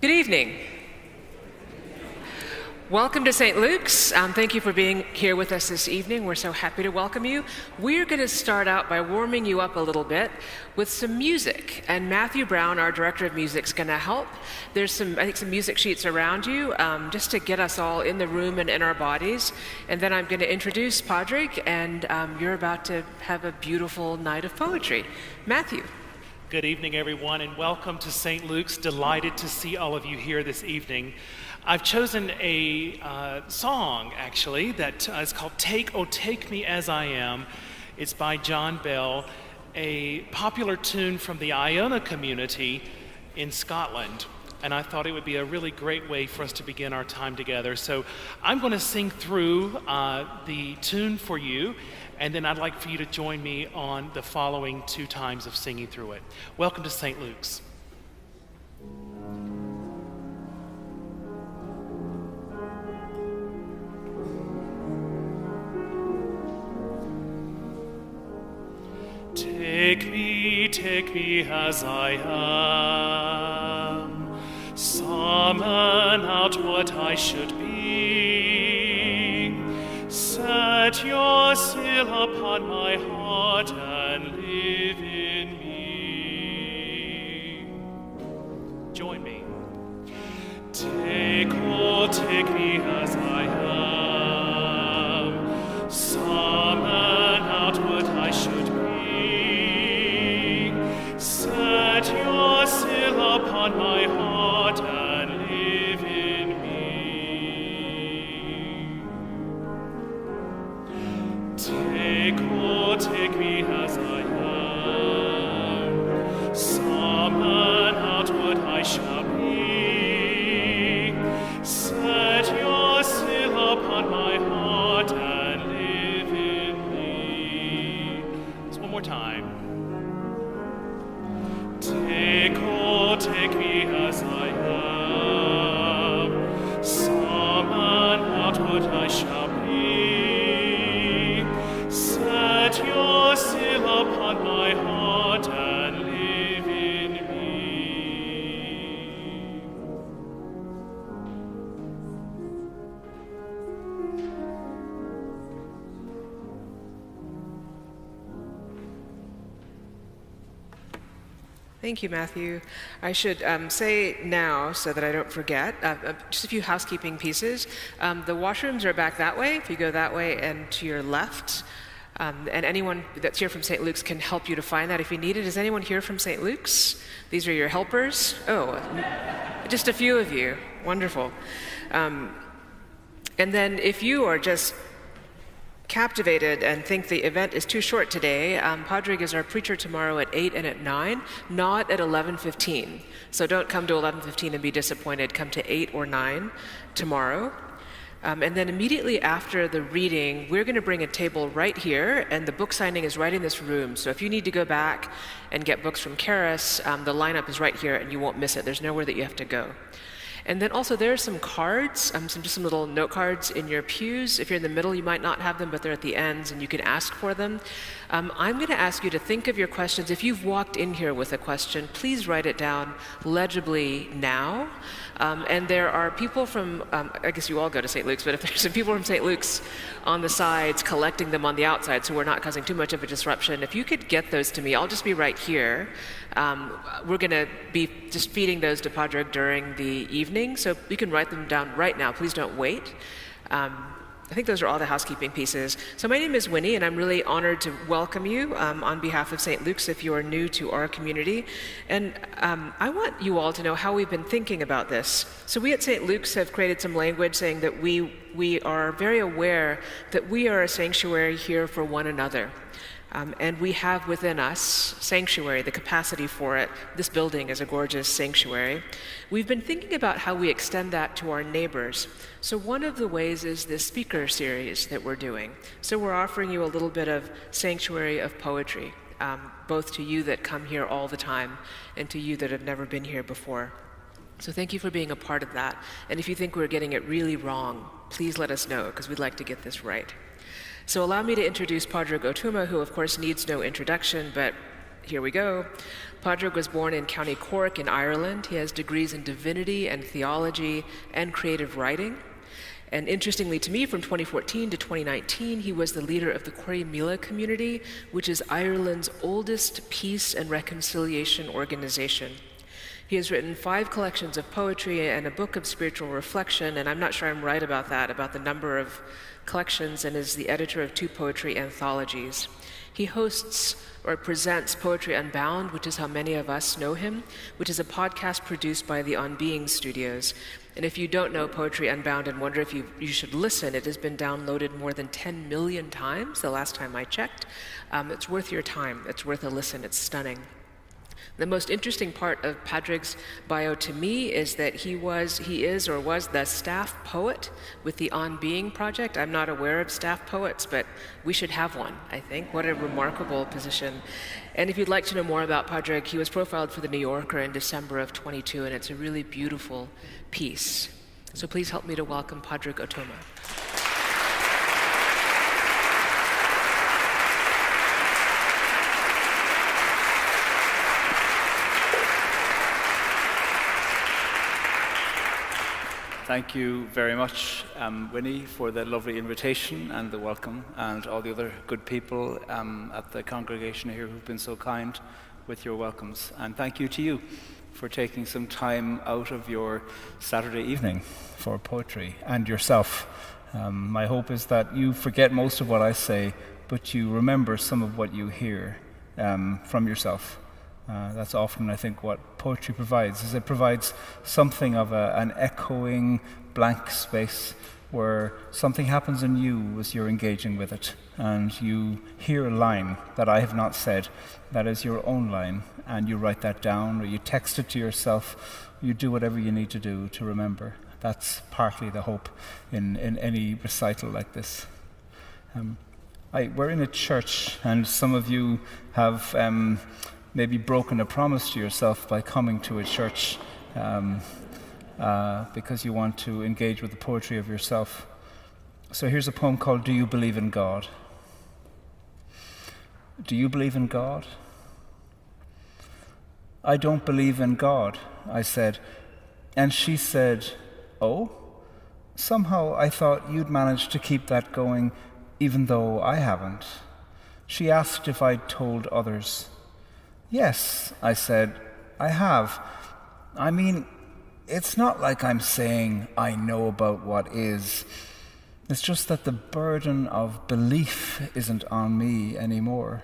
Good evening. Welcome to St. Luke's. Thank you for being here with us this evening. We're so happy to welcome you. We're going to start out by warming you up a little bit with some music. And Matthew Brown, our director of music, is going to help. There's some music sheets around you just to get us all in the room and in our bodies. And then I'm going to introduce Pádraig, and you're about to have a beautiful night of poetry. Matthew. Good evening, everyone, and welcome to St. Luke's. Delighted to see all of you here this evening. I've chosen a song, actually, that is called Take Me As I Am. It's by John Bell, a popular tune from the Iona community in Scotland. And I thought it would be a really great way for us to begin our time together. So I'm going to sing through the tune for you, and then I'd like for you to join me on the following two times of singing through it. Welcome to St. Luke's. Take me as I am. Summon out what I should be. Set your seal upon my heart and live in me. Join me. Take me as I am. Summon out what I should be. Set your seal upon my heart and live in me. Take me as I am. Summon out what I shall be. Set your seal upon my heart and live in me. Just one more time. Take me as I am. Summon out what I shall be. Set your seal upon my heart and live in me. Thank you, Matthew. I should say now, so that I don't forget, just a few housekeeping pieces. The washrooms are back that way, if you go that way and to your left. And anyone that's here from St. Luke's can help you to find that if you need it. Is anyone here from St. Luke's? These are your helpers? Oh, just a few of you. Wonderful. And then if you are just captivated and think the event is too short today, Pádraig is our preacher tomorrow at 8 and at 9, not at 11:15. So don't come to 11:15 and be disappointed. Come to 8 or 9 tomorrow. And then immediately after the reading, we're going to bring a table right here, and the book signing is right in this room. So if you need to go back and get books from Karis, the lineup is right here, and you won't miss it. There's nowhere that you have to go. And then also there are some cards, some little note cards in your pews. If you're in the middle, you might not have them, but they're at the ends, and you can ask for them. I'm going to ask you to think of your questions. If you've walked in here with a question, please write it down legibly now. And there are people from, I guess you all go to St. Luke's, but if there's some people from St. Luke's on the sides collecting them on the outside so we're not causing too much of a disruption, if you could get those to me, I'll just be right here. We're going to be just feeding those to Pádraig during the evening, so you can write them down right now. Please don't wait. I think those are all the housekeeping pieces. So my name is Winnie, and I'm really honored to welcome you on behalf of St. Luke's if you are new to our community. And I want you all to know how we've been thinking about this. So we at St. Luke's have created some language saying that we are very aware that we are a sanctuary here for one another. And we have within us sanctuary, the capacity for it. This building is a gorgeous sanctuary. We've been thinking about how we extend that to our neighbors. So one of the ways is this speaker series that we're doing. So we're offering you a little bit of sanctuary of poetry, both to you that come here all the time and to you that have never been here before. So thank you for being a part of that. And if you think we're getting it really wrong, please let us know, because we'd like to get this right. So allow me to introduce Pádraig Tuama, who of course needs no introduction, but here we go. Pádraig was born in County Cork in Ireland. He has degrees in divinity and theology and creative writing. And interestingly to me, from 2014 to 2019, he was the leader of the Corrymeela community, which is Ireland's oldest peace and reconciliation organization. He has written 5 collections of poetry and a book of spiritual reflection, and I'm not sure I'm right about that, about the number of collections, and is the editor of 2 poetry anthologies. He hosts or presents Poetry Unbound, which is how many of us know him, which is a podcast produced by the On Being Studios. And if you don't know Poetry Unbound and wonder if you should listen, it has been downloaded more than 10 million times the last time I checked. It's worth your time. It's worth a listen. It's stunning. The most interesting part of Pádraig's bio to me is that he is or was the staff poet with the On Being project. I'm not aware of staff poets, but we should have one, I think. What a remarkable position. And if you'd like to know more about Pádraig, he was profiled for The New Yorker in December of 22, and it's a really beautiful piece. So please help me to welcome Pádraig Ó Tuama. Thank you very much, Winnie, for the lovely invitation and the welcome, and all the other good people at the congregation here who've been so kind with your welcomes. And thank you to you for taking some time out of your Saturday evening for poetry, and yourself. My hope is that you forget most of what I say, but you remember some of what you hear from yourself. That's often, I think, what poetry provides, is it provides something of an echoing blank space where something happens in you as you're engaging with it, and you hear a line that I have not said, that is your own line, and you write that down, or you text it to yourself, you do whatever you need to do to remember. That's partly the hope in any recital like this. We're in a church, and some of you have maybe broken a promise to yourself by coming to a church because you want to engage with the poetry of yourself. So here's a poem called Do You Believe in God? Do you believe in God? I don't believe in God, I said. And she said, oh? Somehow I thought you'd managed to keep that going even though I haven't. She asked if I'd told others. Yes, I said, I have. I mean, it's not like I'm saying I know about what is. It's just that the burden of belief isn't on me anymore.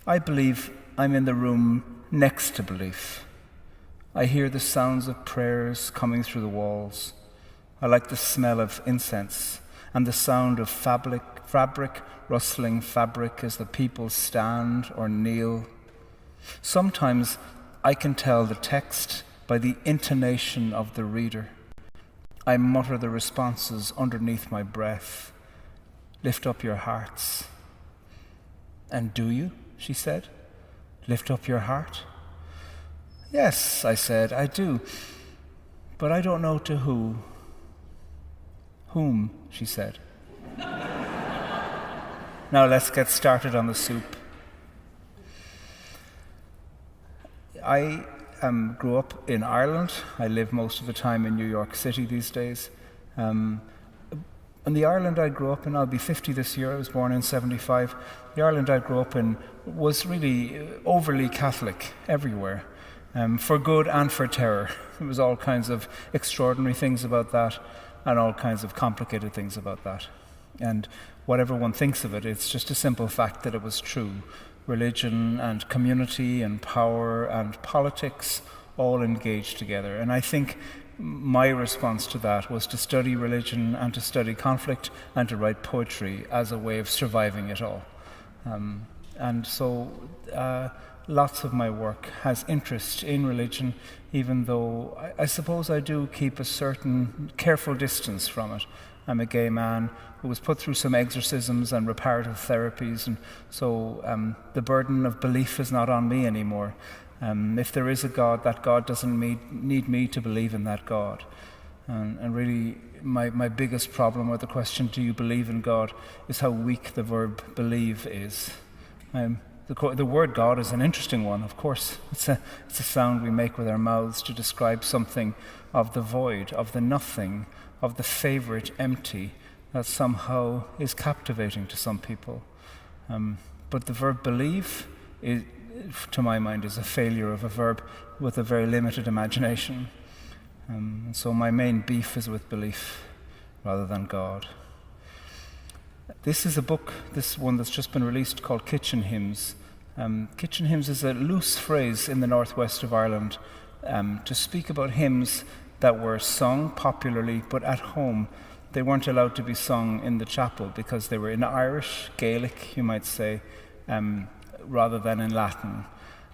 I believe I'm in the room next to belief. I hear the sounds of prayers coming through the walls. I like the smell of incense and the sound of fabric rustling fabric as the people stand or kneel. Sometimes I can tell the text by the intonation of the reader. I mutter the responses underneath my breath. Lift up your hearts. And do you? She said. Lift up your heart? Yes, I said, I do. But I don't know to who. Whom, she said. Now let's get started on the soup. I grew up in Ireland. I live most of the time in New York City these days. And the Ireland I grew up in, I'll be 50 this year, I was born in 75. The Ireland I grew up in was really overly Catholic everywhere, for good and for terror. There was all kinds of extraordinary things about that and all kinds of complicated things about that. And whatever one thinks of it, it's just a simple fact that it was true. Religion and community and power and politics all engaged together. And I think my response to that was to study religion and to study conflict and to write poetry as a way of surviving it all. And so lots of my work has interest in religion, even though I suppose I do keep a certain careful distance from it. I'm a gay man who was put through some exorcisms and reparative therapies, and so the burden of belief is not on me anymore. If there is a God, that God doesn't need me to believe in that God. And really, my biggest problem with the question, do you believe in God, is how weak the verb believe is. The word God is an interesting one, of course. It's a sound we make with our mouths to describe something of the void, of the nothing, of the favorite empty that somehow is captivating to some people. But the verb believe, to my mind, is a failure of a verb with a very limited imagination. So my main beef is with belief rather than God. This is a book, this one that's just been released, called Kitchen Hymns. Kitchen hymns is a loose phrase in the northwest of Ireland to speak about hymns that were sung popularly, but at home. They weren't allowed to be sung in the chapel because they were in Irish, Gaelic, you might say, rather than in Latin.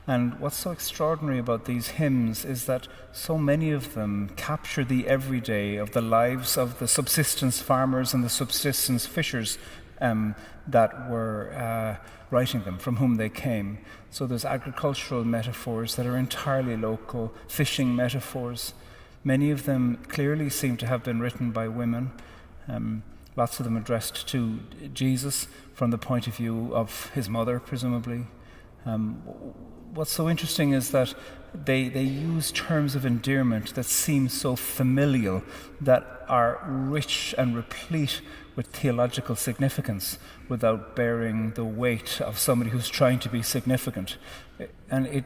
And what's so extraordinary about these hymns is that so many of them capture the everyday of the lives of the subsistence farmers and the subsistence fishers that were writing them, from whom they came. So there's agricultural metaphors that are entirely local, fishing metaphors. Many of them clearly seem to have been written by women. Lots of them addressed to Jesus from the point of view of his mother, presumably. What's so interesting is that they use terms of endearment that seem so familial, that are rich and replete with theological significance without bearing the weight of somebody who's trying to be significant. And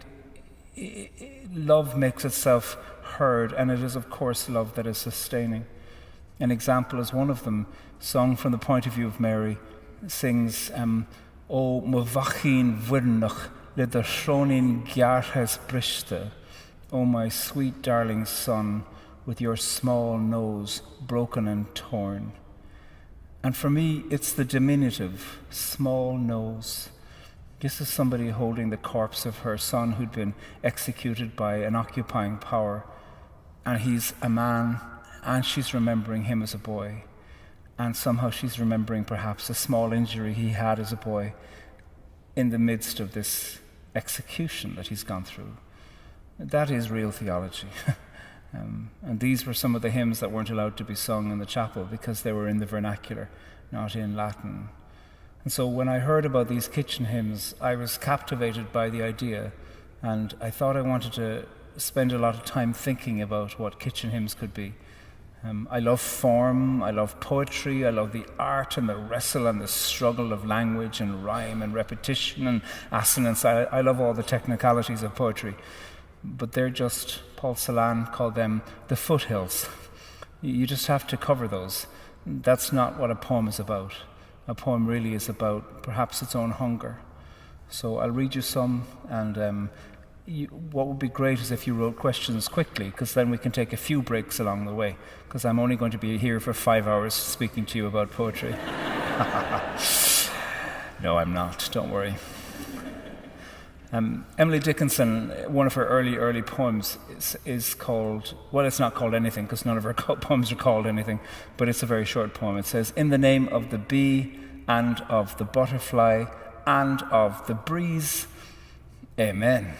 love makes itself heard, and it is, of course, love that is sustaining. An example is one of them, sung from the point of view of Mary, sings, O mavachin vurnach, le der shronin gyarhes briste, O my sweet darling son, with your small nose broken and torn. And for me, it's the diminutive, small nose. This is somebody holding the corpse of her son who'd been executed by an occupying power. And he's a man, and she's remembering him as a boy. And somehow she's remembering perhaps a small injury he had as a boy in the midst of this execution that he's gone through. That is real theology. And these were some of the hymns that weren't allowed to be sung in the chapel because they were in the vernacular, not in Latin. And so when I heard about these kitchen hymns, I was captivated by the idea, and I thought I wanted to spend a lot of time thinking about what kitchen hymns could be. I love form, I love poetry, I love the art and the wrestle and the struggle of language and rhyme and repetition and assonance. I love all the technicalities of poetry. But they're just, Paul Celan called them the foothills. You just have to cover those. That's not what a poem is about. A poem really is about perhaps its own hunger. So I'll read you some, and what would be great is if you wrote questions quickly, because then we can take a few breaks along the way, because I'm only going to be here for 5 hours speaking to you about poetry. No, I'm not. Don't worry. Emily Dickinson, one of her early poems is called, well, it's not called anything because none of her poems are called anything, but it's a very short poem. It says, "In the name of the bee and of the butterfly and of the breeze, amen."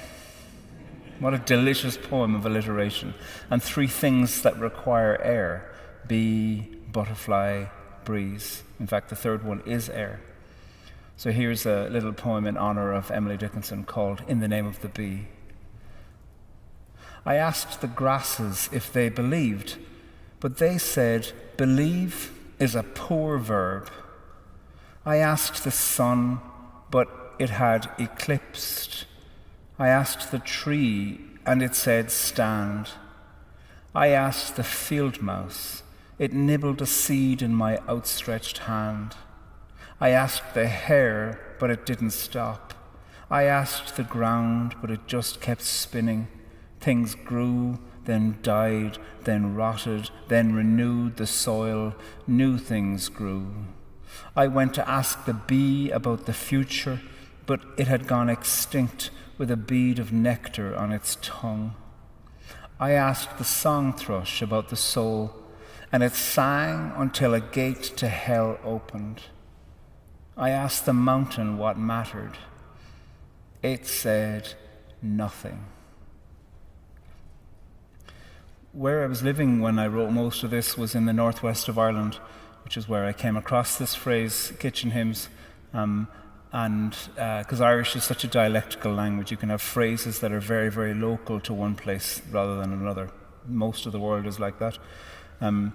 What a delicious poem of alliteration. And 3 things that require air: bee, butterfly, breeze. In fact, the third one is air. So here's a little poem in honor of Emily Dickinson called "In the Name of the Bee." I asked the grasses if they believed, but they said, "Believe is a poor verb." I asked the sun, but it had eclipsed. I asked the tree, and it said, "Stand." I asked the field mouse. It nibbled a seed in my outstretched hand. I asked the hare, but it didn't stop. I asked the ground, but it just kept spinning. Things grew, then died, then rotted, then renewed the soil. New things grew. I went to ask the bee about the future, but it had gone extinct with a bead of nectar on its tongue. I asked the song thrush about the soul, and it sang until a gate to hell opened. I asked the mountain what mattered. It said nothing. Where I was living when I wrote most of this was in the northwest of Ireland, which is where I came across this phrase, kitchen hymns. and because Irish is such a dialectical language, you can have phrases that are very, very local to one place rather than another. Most of the world is like that. And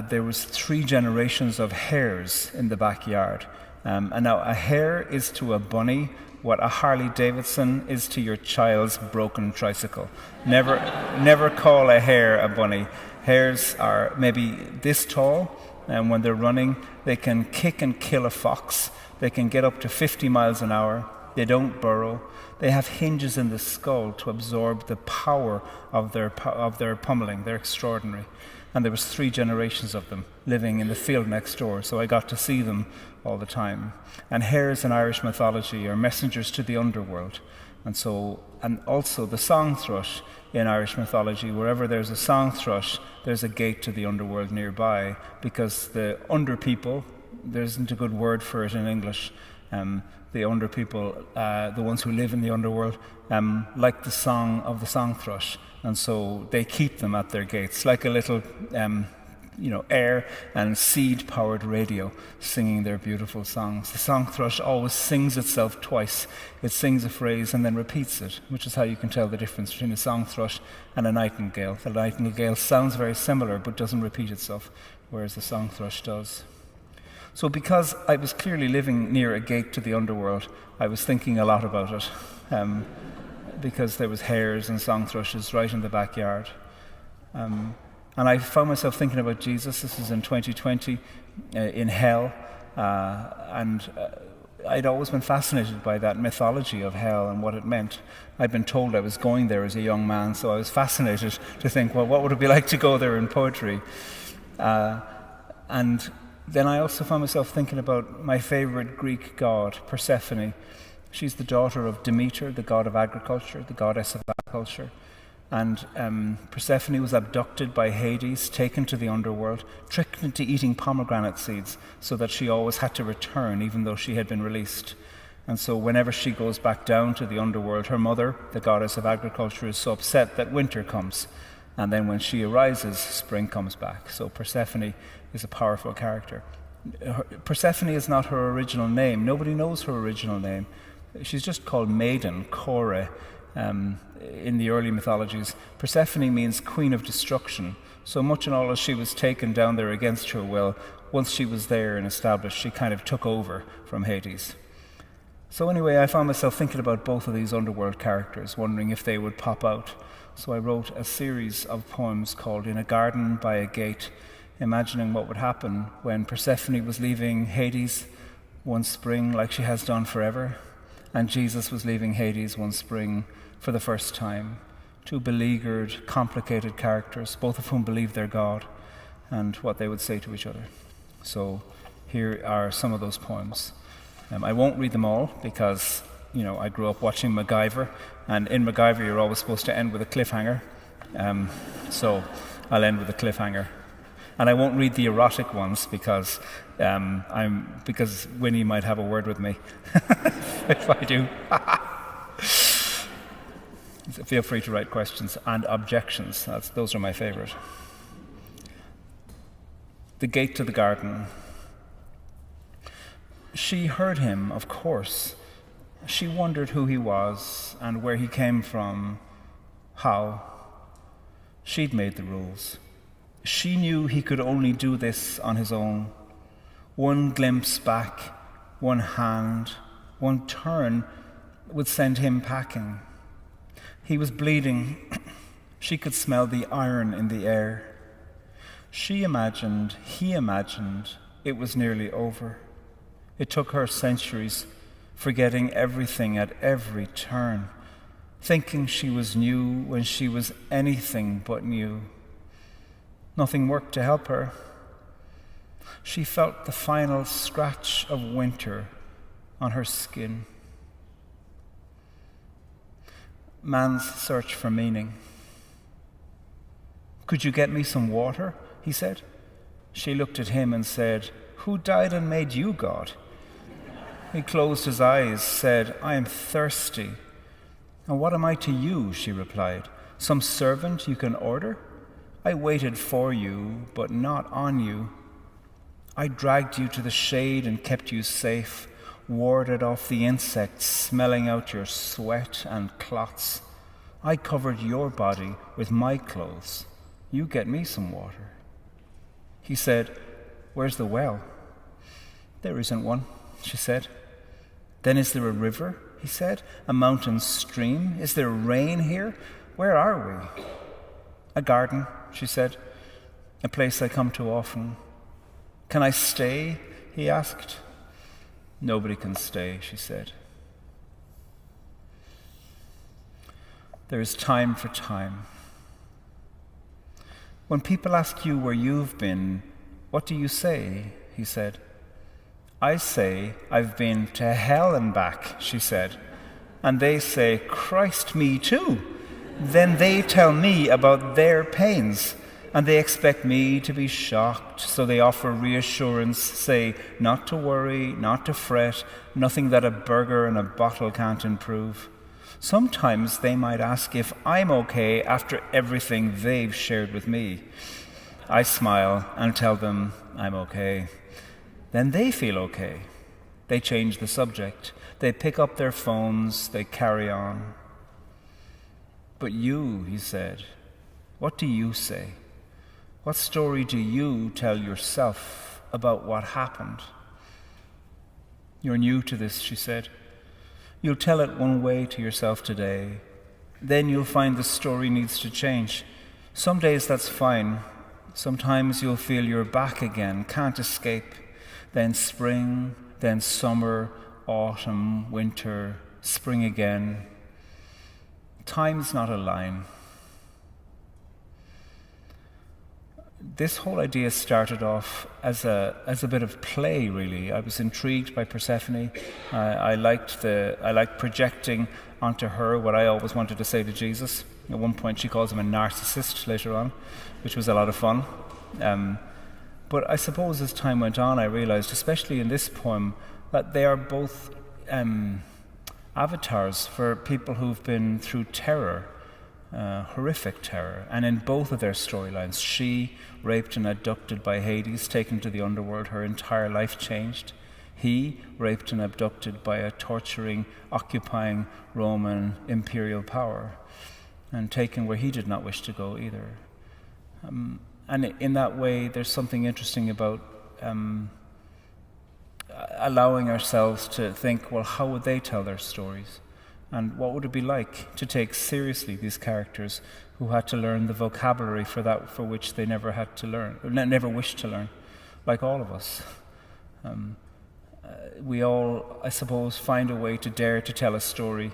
there was 3 generations of hares in the backyard. And now a hare is to a bunny what a Harley Davidson is to your child's broken tricycle. Never call a hare a bunny. Hares are maybe this tall, and when they're running, they can kick and kill a fox. They can get up to 50 miles an hour. They don't burrow. They have hinges in the skull to absorb the power of their pummeling. They're extraordinary. And there was 3 generations of them living in the field next door, so I got to see them all the time. And hares in Irish mythology are messengers to the underworld. And also the song thrush in Irish mythology, wherever there's a song thrush, there's a gate to the underworld nearby, because the under people, there isn't a good word for it in English, the under people, the ones who live in the underworld, like the song of the song thrush, and so they keep them at their gates, like a little air and seed-powered radio singing their beautiful songs. The song thrush always sings itself twice. It sings a phrase and then repeats it, which is how you can tell the difference between a song thrush and a nightingale. The nightingale sounds very similar but doesn't repeat itself, whereas the song thrush does. So because I was clearly living near a gate to the underworld, I was thinking a lot about it, because there was hares and song thrushes right in the backyard. And I found myself thinking about Jesus. This is in 2020, in hell. And I'd always been fascinated by that mythology of hell and what it meant. I'd been told I was going there as a young man, so I was fascinated to think, well, what would it be like to go there in poetry? And then I also found myself thinking about my favorite Greek god, Persephone. She's the daughter of Demeter, the god of agriculture, the goddess of agriculture. And Persephone was abducted by Hades, taken to the underworld, tricked into eating pomegranate seeds so that she always had to return even though she had been released. And so whenever she goes back down to the underworld, her mother, the goddess of agriculture, is so upset that winter comes. And then when she arises, spring comes back. So Persephone is a powerful character. Persephone is not her original name. Nobody knows her original name. She's just called Maiden, Kore. In the early mythologies, Persephone means queen of destruction. So much and all as she was taken down there against her will, once she was there and established, she kind of took over from Hades. So anyway, I found myself thinking about both of these underworld characters, wondering if they would pop out. So I wrote a series of poems called In a Garden by a Gate, imagining what would happen when Persephone was leaving Hades one spring like she has done forever, and Jesus was leaving Hades one spring for the first time. 2 beleaguered, complicated characters, both of whom believe they're God, and what they would say to each other. So here are some of those poems. I won't read them all because, I grew up watching MacGyver, and in MacGyver you're always supposed to end with a cliffhanger. So I'll end with a cliffhanger. And I won't read the erotic ones because Winnie might have a word with me if I do. Feel free to write questions and objections. Those are my favorite. The gate to the garden. She heard him, of course. She wondered who he was and where he came from, how. She'd made the rules. She knew he could only do this on his own. One glimpse back, one hand, one turn would send him packing. He was bleeding. She could smell the iron in the air. She imagined, he imagined, it was nearly over. It took her centuries, forgetting everything at every turn, thinking she was new when she was anything but new. Nothing worked to help her. She felt the final scratch of winter on her skin. Man's search for meaning. "Could you get me some water?" he said. She looked at him and said, "Who died and made you God?" He closed his eyes, said, "I am thirsty." "And what am I to you?" she replied. "Some servant you can order? I waited for you, but not on you. I dragged you to the shade and kept you safe. warded off the insects smelling out your sweat and clots. I covered your body with my clothes. You get me some water." He said, "Where's the well?" "There isn't one," she said. "Then is there a river?" he said. "A mountain stream? Is there rain here? Where are we?" "A garden," she said. "A place I come to often." "Can I stay?" he asked. "Nobody can stay," she said. There is time for time. When people ask you where you've been, what do you say? He said. "I say, I've been to hell and back," she said. And they say, "Christ, me too." Then they tell me about their pains, and they expect me to be shocked, so they offer reassurance, say not to worry, not to fret, nothing that a burger and a bottle can't improve. Sometimes they might ask if I'm okay after everything they've shared with me. I smile and tell them I'm okay. Then they feel okay. They change the subject. They pick up their phones. They carry on. "But you," he said, "what do you say? What story do you tell yourself about what happened?" "You're new to this," she said. "You'll tell it one way to yourself today. Then you'll find the story needs to change. Some days that's fine. Sometimes you'll feel you're back again, can't escape. Then spring, then summer, autumn, winter, spring again. Time's not a line." This whole idea started off as a bit of play, really. I was intrigued by Persephone. I liked projecting onto her what I always wanted to say to Jesus. At one point, she calls him a narcissist later on, which was a lot of fun. But I suppose as time went on, I realized, especially in this poem, that they are both avatars for people who've been through terror, horrific terror. And in both of their storylines, she, raped and abducted by Hades, taken to the underworld, her entire life changed. He, raped and abducted by a torturing, occupying Roman imperial power, and taken where he did not wish to go either. And in that way, there's something interesting about allowing ourselves to think, well, how would they tell their stories? And what would it be like to take seriously these characters who had to learn the vocabulary for that for which they never had to learn, or never wished to learn, like all of us? We all, I suppose, find a way to dare to tell a story,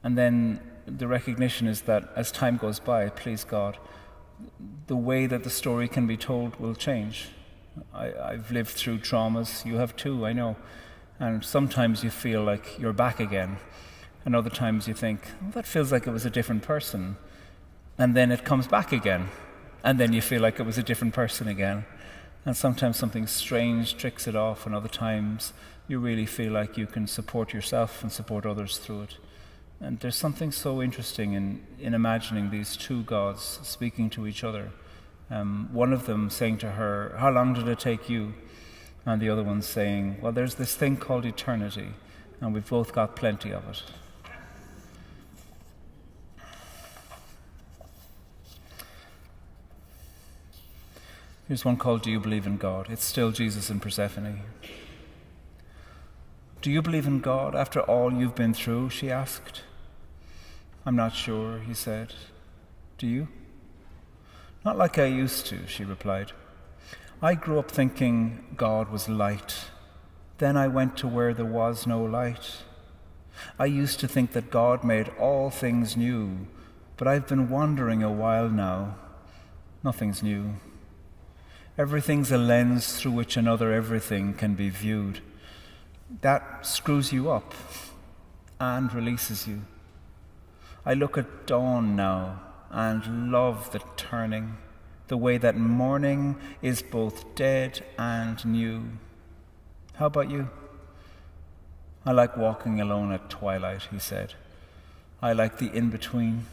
and then the recognition is that as time goes by, please God, the way that the story can be told will change. I've lived through traumas, you have too, I know, and sometimes you feel like you're back again, and other times you think, well, that feels like it was a different person, and then it comes back again, and then you feel like it was a different person again, and sometimes something strange tricks it off, and other times you really feel like you can support yourself and support others through it. And there's something so interesting in imagining these two gods speaking to each other. One of them saying to her, "How long did it take you?" And the other one saying, "Well, there's this thing called eternity, and we've both got plenty of it." Here's one called "Do You Believe in God?" It's still Jesus and Persephone. "Do you believe in God after all you've been through?" she asked. "I'm not sure," he said. "Do you?" "Not like I used to," she replied. "I grew up thinking God was light. Then I went to where there was no light. I used to think that God made all things new, but I've been wandering a while now. Nothing's new. Everything's a lens through which another everything can be viewed. That screws you up and releases you. I look at dawn now and love the turning, the way that morning is both dead and new. How about you?" "I like walking alone at twilight," he said. "I like the in-between."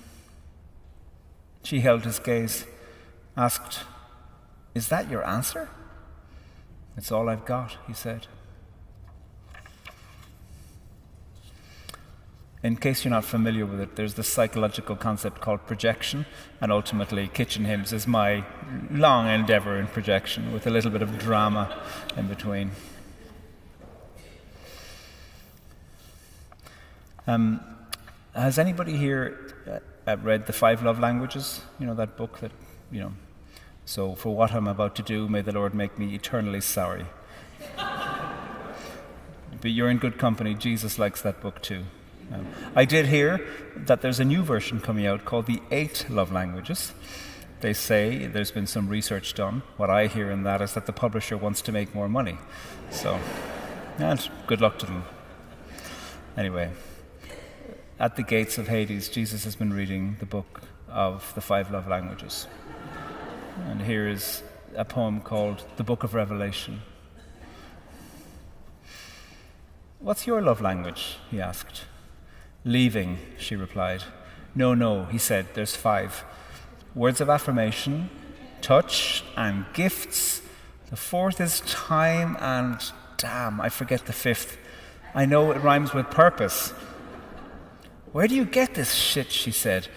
She held his gaze, asked, "Is that your answer?" "It's all I've got," he said. In case you're not familiar with it, there's this psychological concept called projection, and ultimately Kitchen Hymns is my long endeavour in projection with a little bit of drama in between. Has anybody here read The 5 Love Languages? You know, that book that, So, for what I'm about to do, may the Lord make me eternally sorry. But you're in good company. Jesus likes that book too. I did hear that there's a new version coming out called The 8 Love Languages. They say there's been some research done. What I hear in that is that the publisher wants to make more money. So, good luck to them. Anyway, at the gates of Hades, Jesus has been reading the book of the 5 Love Languages. And here is a poem called The Book of Revelation. "What's your love language?" he asked. "Leaving," she replied. No, he said, "there's 5. Words of affirmation, touch, and gifts. The 4th is time, and damn, I forget the 5th. I know it rhymes with purpose." "Where do you get this shit?" she said.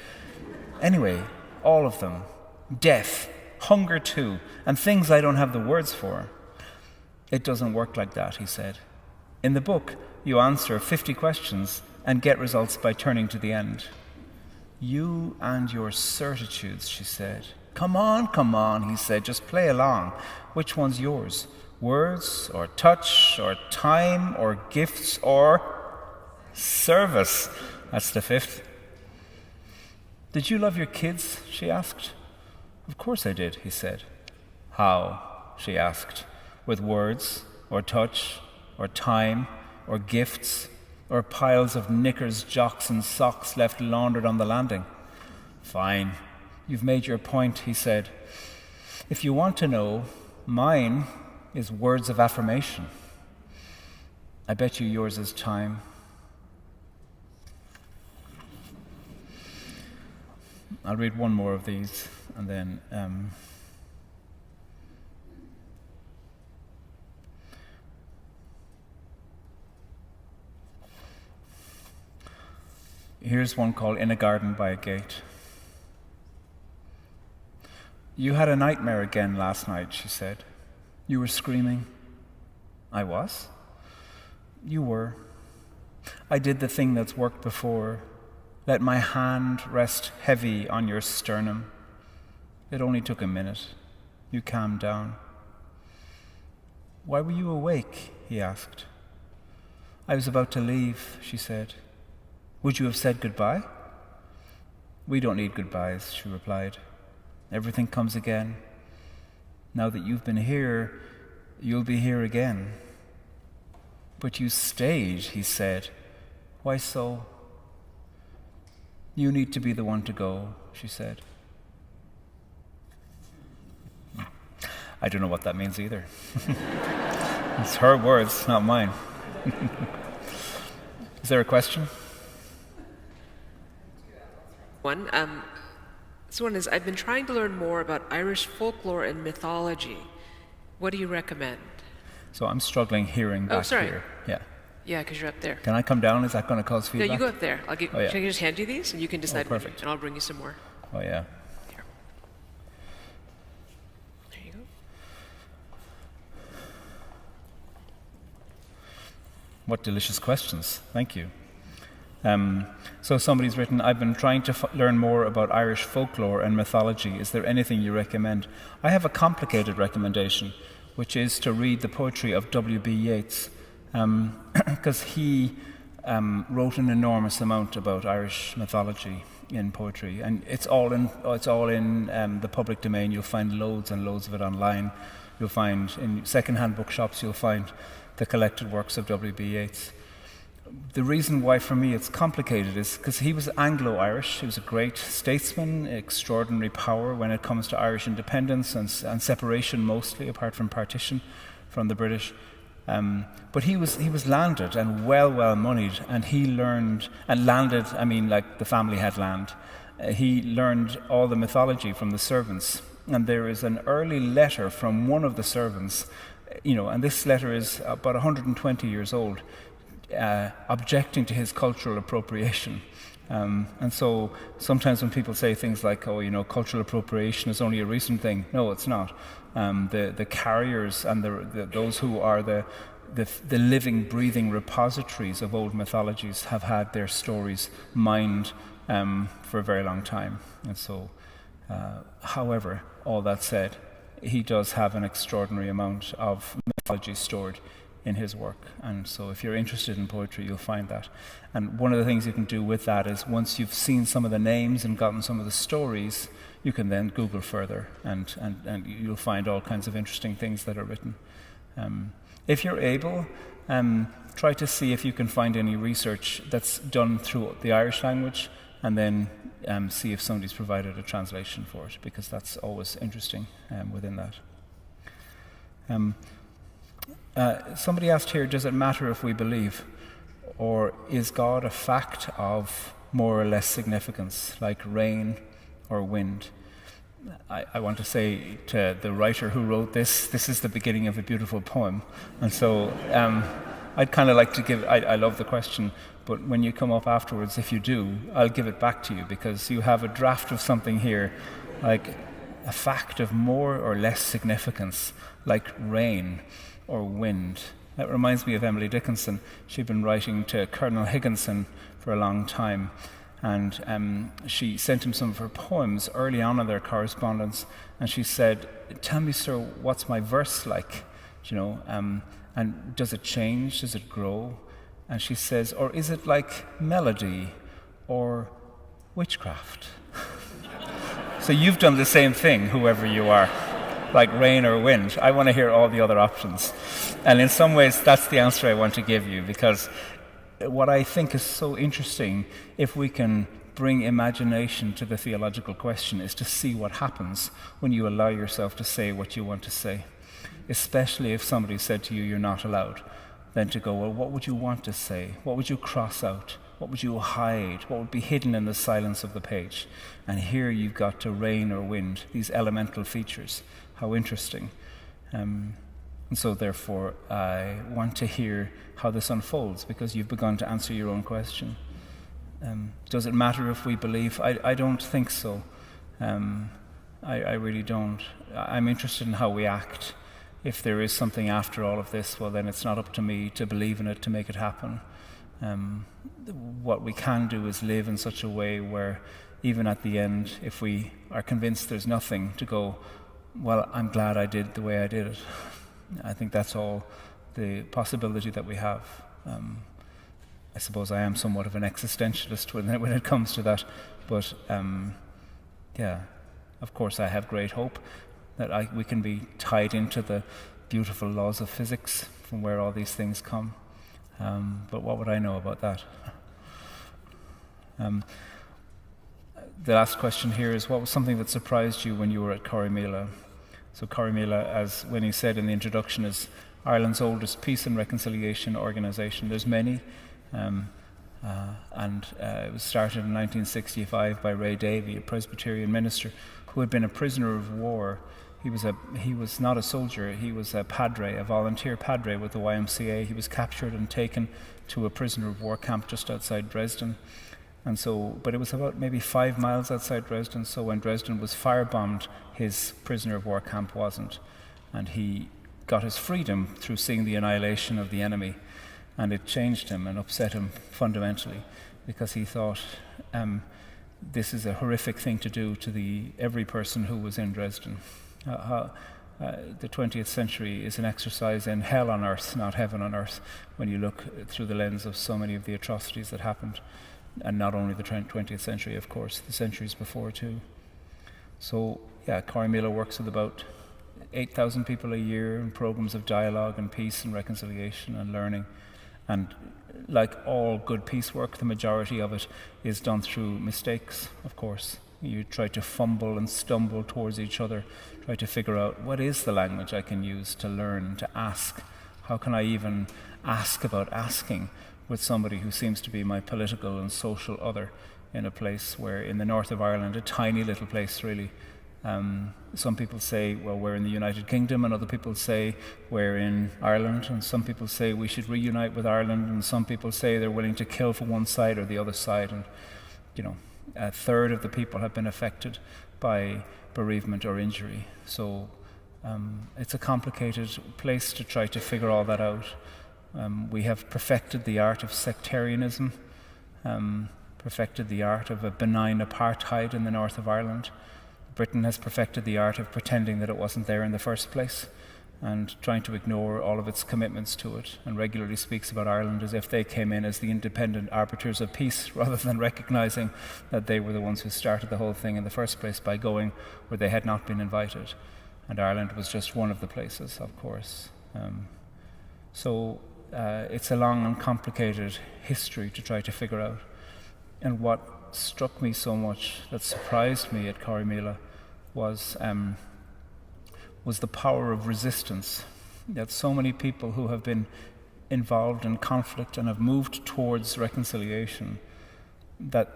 "Anyway, all of them. Death, hunger too, and things I don't have the words for." "It doesn't work like that," he said. "In the book, you answer 50 questions and get results by turning to the end." "You and your certitudes," she said. Come on, he said, "just play along. Which one's yours? Words, or touch, or time, or gifts, or service?" That's the 5th. "Did you love your kids?" she asked. "Of course I did," he said. "How?" she asked. "With words, or touch, or time, or gifts, or piles of knickers, jocks, and socks left laundered on the landing?" "Fine, you've made your point," he said. "If you want to know, mine is words of affirmation. I bet you yours is time." I'll read one more of these, and then here's one called "In a Garden by a Gate." "You had a nightmare again last night," she said. "You were screaming." "I was?" "You were. I did the thing that's worked before. Let my hand rest heavy on your sternum. It only took a minute. You calmed down." "Why were you awake?" he asked. "I was about to leave," she said. "Would you have said goodbye?" "We don't need goodbyes," she replied. "Everything comes again. Now that you've been here, you'll be here again." "But you stayed," he said. "Why so?" "You need to be the one to go," she said. I don't know what that means either. It's her words, not mine. Is there a question? This one is, I've been trying to learn more about Irish folklore and mythology. What do you recommend? So I'm struggling hearing back sorry. here. Yeah. Yeah, because you're up there. Can I come down? Is that going to cause feedback? No, you go up there. Should I just hand you these, and you can decide. Perfect. And I'll bring you some more. Oh, yeah. Here. There you go. What delicious questions. Thank you. So somebody's written, I've been trying to learn more about Irish folklore and mythology. Is there anything you recommend? I have a complicated recommendation, which is to read the poetry of W.B. Yeats, because he wrote an enormous amount about Irish mythology in poetry, and it's all in the public domain. You'll find loads and loads of it online. You'll find in second-hand bookshops. You'll find the collected works of W.B. Yeats. The reason why, for me, it's complicated is because he was Anglo-Irish. He was a great statesman, extraordinary power when it comes to Irish independence and separation, mostly, apart from partition from the British. But he was landed and well moneyed, and he learned and landed. I mean, like the family had land. He learned all the mythology from the servants, and there is an early letter from one of the servants, and this letter is about 120 years old. objecting to his cultural appropriation. And so sometimes when people say things like, oh, cultural appropriation is only a recent thing, no, it's not. The carriers and those who are the living, breathing repositories of old mythologies have had their stories mined for a very long time. And so, however, all that said, he does have an extraordinary amount of mythology stored in his work. And so if you're interested in poetry, you'll find that. And one of the things you can do with that is once you've seen some of the names and gotten some of the stories, you can then Google further and you'll find all kinds of interesting things that are written. If you're able, try to see if you can find any research that's done through the Irish language, and then see if somebody's provided a translation for it, because that's always interesting within that. Somebody asked here, does it matter if we believe? Or is God a fact of more or less significance, like rain or wind? I want to say to the writer who wrote this is the beginning of a beautiful poem. And so I'd kind of like to give, I love the question, but when you come up afterwards, if you do, I'll give it back to you, because you have a draft of something here, like a fact of more or less significance, like rain or wind. That reminds me of Emily Dickinson. She'd been writing to Colonel Higginson for a long time, and she sent him some of her poems early on in their correspondence, and she said, tell me, sir, what's my verse like? And does it change? Does it grow? And she says, or is it like melody or witchcraft? So you've done the same thing, whoever you are, like rain or wind. I want to hear all the other options. And in some ways, that's the answer I want to give you, because what I think is so interesting, if we can bring imagination to the theological question, is to see what happens when you allow yourself to say what you want to say. Especially if somebody said to you, you're not allowed. Then to go, well, what would you want to say? What would you cross out? What would you hide? What would be hidden in the silence of the page? And here you've got to rain or wind, these elemental features. How interesting. And so therefore, I want to hear how this unfolds, because you've begun to answer your own question. Does it matter if we believe? I don't think so. I really don't. I'm interested in how we act. If there is something after all of this, well, then it's not up to me to believe in it, to make it happen. What we can do is live in such a way where even at the end, if we are convinced there's nothing, to go, well, I'm glad I did the way I did it. I think that's all the possibility that we have. I suppose I am somewhat of an existentialist when it comes to that, but yeah, of course I have great hope that we can be tied into the beautiful laws of physics from where all these things come. But what would I know about that? The last question here is, what was something that surprised you when you were at Corrymeela? So Corrymeela, as Winnie said in the introduction, is Ireland's oldest peace and reconciliation organisation. There's many, and it was started in 1965 by Ray Davey, a Presbyterian minister who had been a prisoner of war. He was not a soldier, he was a padre, a volunteer padre with the YMCA. He was captured and taken to a prisoner of war camp just outside Dresden. And so, but it was about maybe 5 miles outside Dresden, so when Dresden was firebombed, his prisoner of war camp wasn't. And he got his freedom through seeing the annihilation of the enemy. And it changed him and upset him fundamentally, because he thought, this is a horrific thing to do to every person who was in Dresden. The 20th century is an exercise in hell on earth, not heaven on earth, when you look through the lens of so many of the atrocities that happened. And not only the 20th century, of course, the centuries before too. So, yeah, Corrymeela works with about 8,000 people a year in programs of dialogue and peace and reconciliation and learning. And like all good peace work, the majority of it is done through mistakes, of course. You try to fumble and stumble towards each other, try to figure out what is the language I can use to learn, to ask. How can I even ask about asking with somebody who seems to be my political and social other in a place where, in the north of Ireland, a tiny little place really, Some people say, well, we're in the United Kingdom, and other people say we're in Ireland, and some people say we should reunite with Ireland, and some people say they're willing to kill for one side or the other side. And, a third of the people have been affected by bereavement or injury. So it's a complicated place to try to figure all that out. We have perfected the art of sectarianism, perfected the art of a benign apartheid in the north of Ireland. Britain has perfected the art of pretending that it wasn't there in the first place and trying to ignore all of its commitments to it, and regularly speaks about Ireland as if they came in as the independent arbiters of peace, rather than recognizing that they were the ones who started the whole thing in the first place by going where they had not been invited. And Ireland was just one of the places, of course. So it's a long and complicated history to try to figure out. And what struck me so much, that surprised me at Corrymeela, was the power of resistance. That so many people who have been involved in conflict and have moved towards reconciliation, that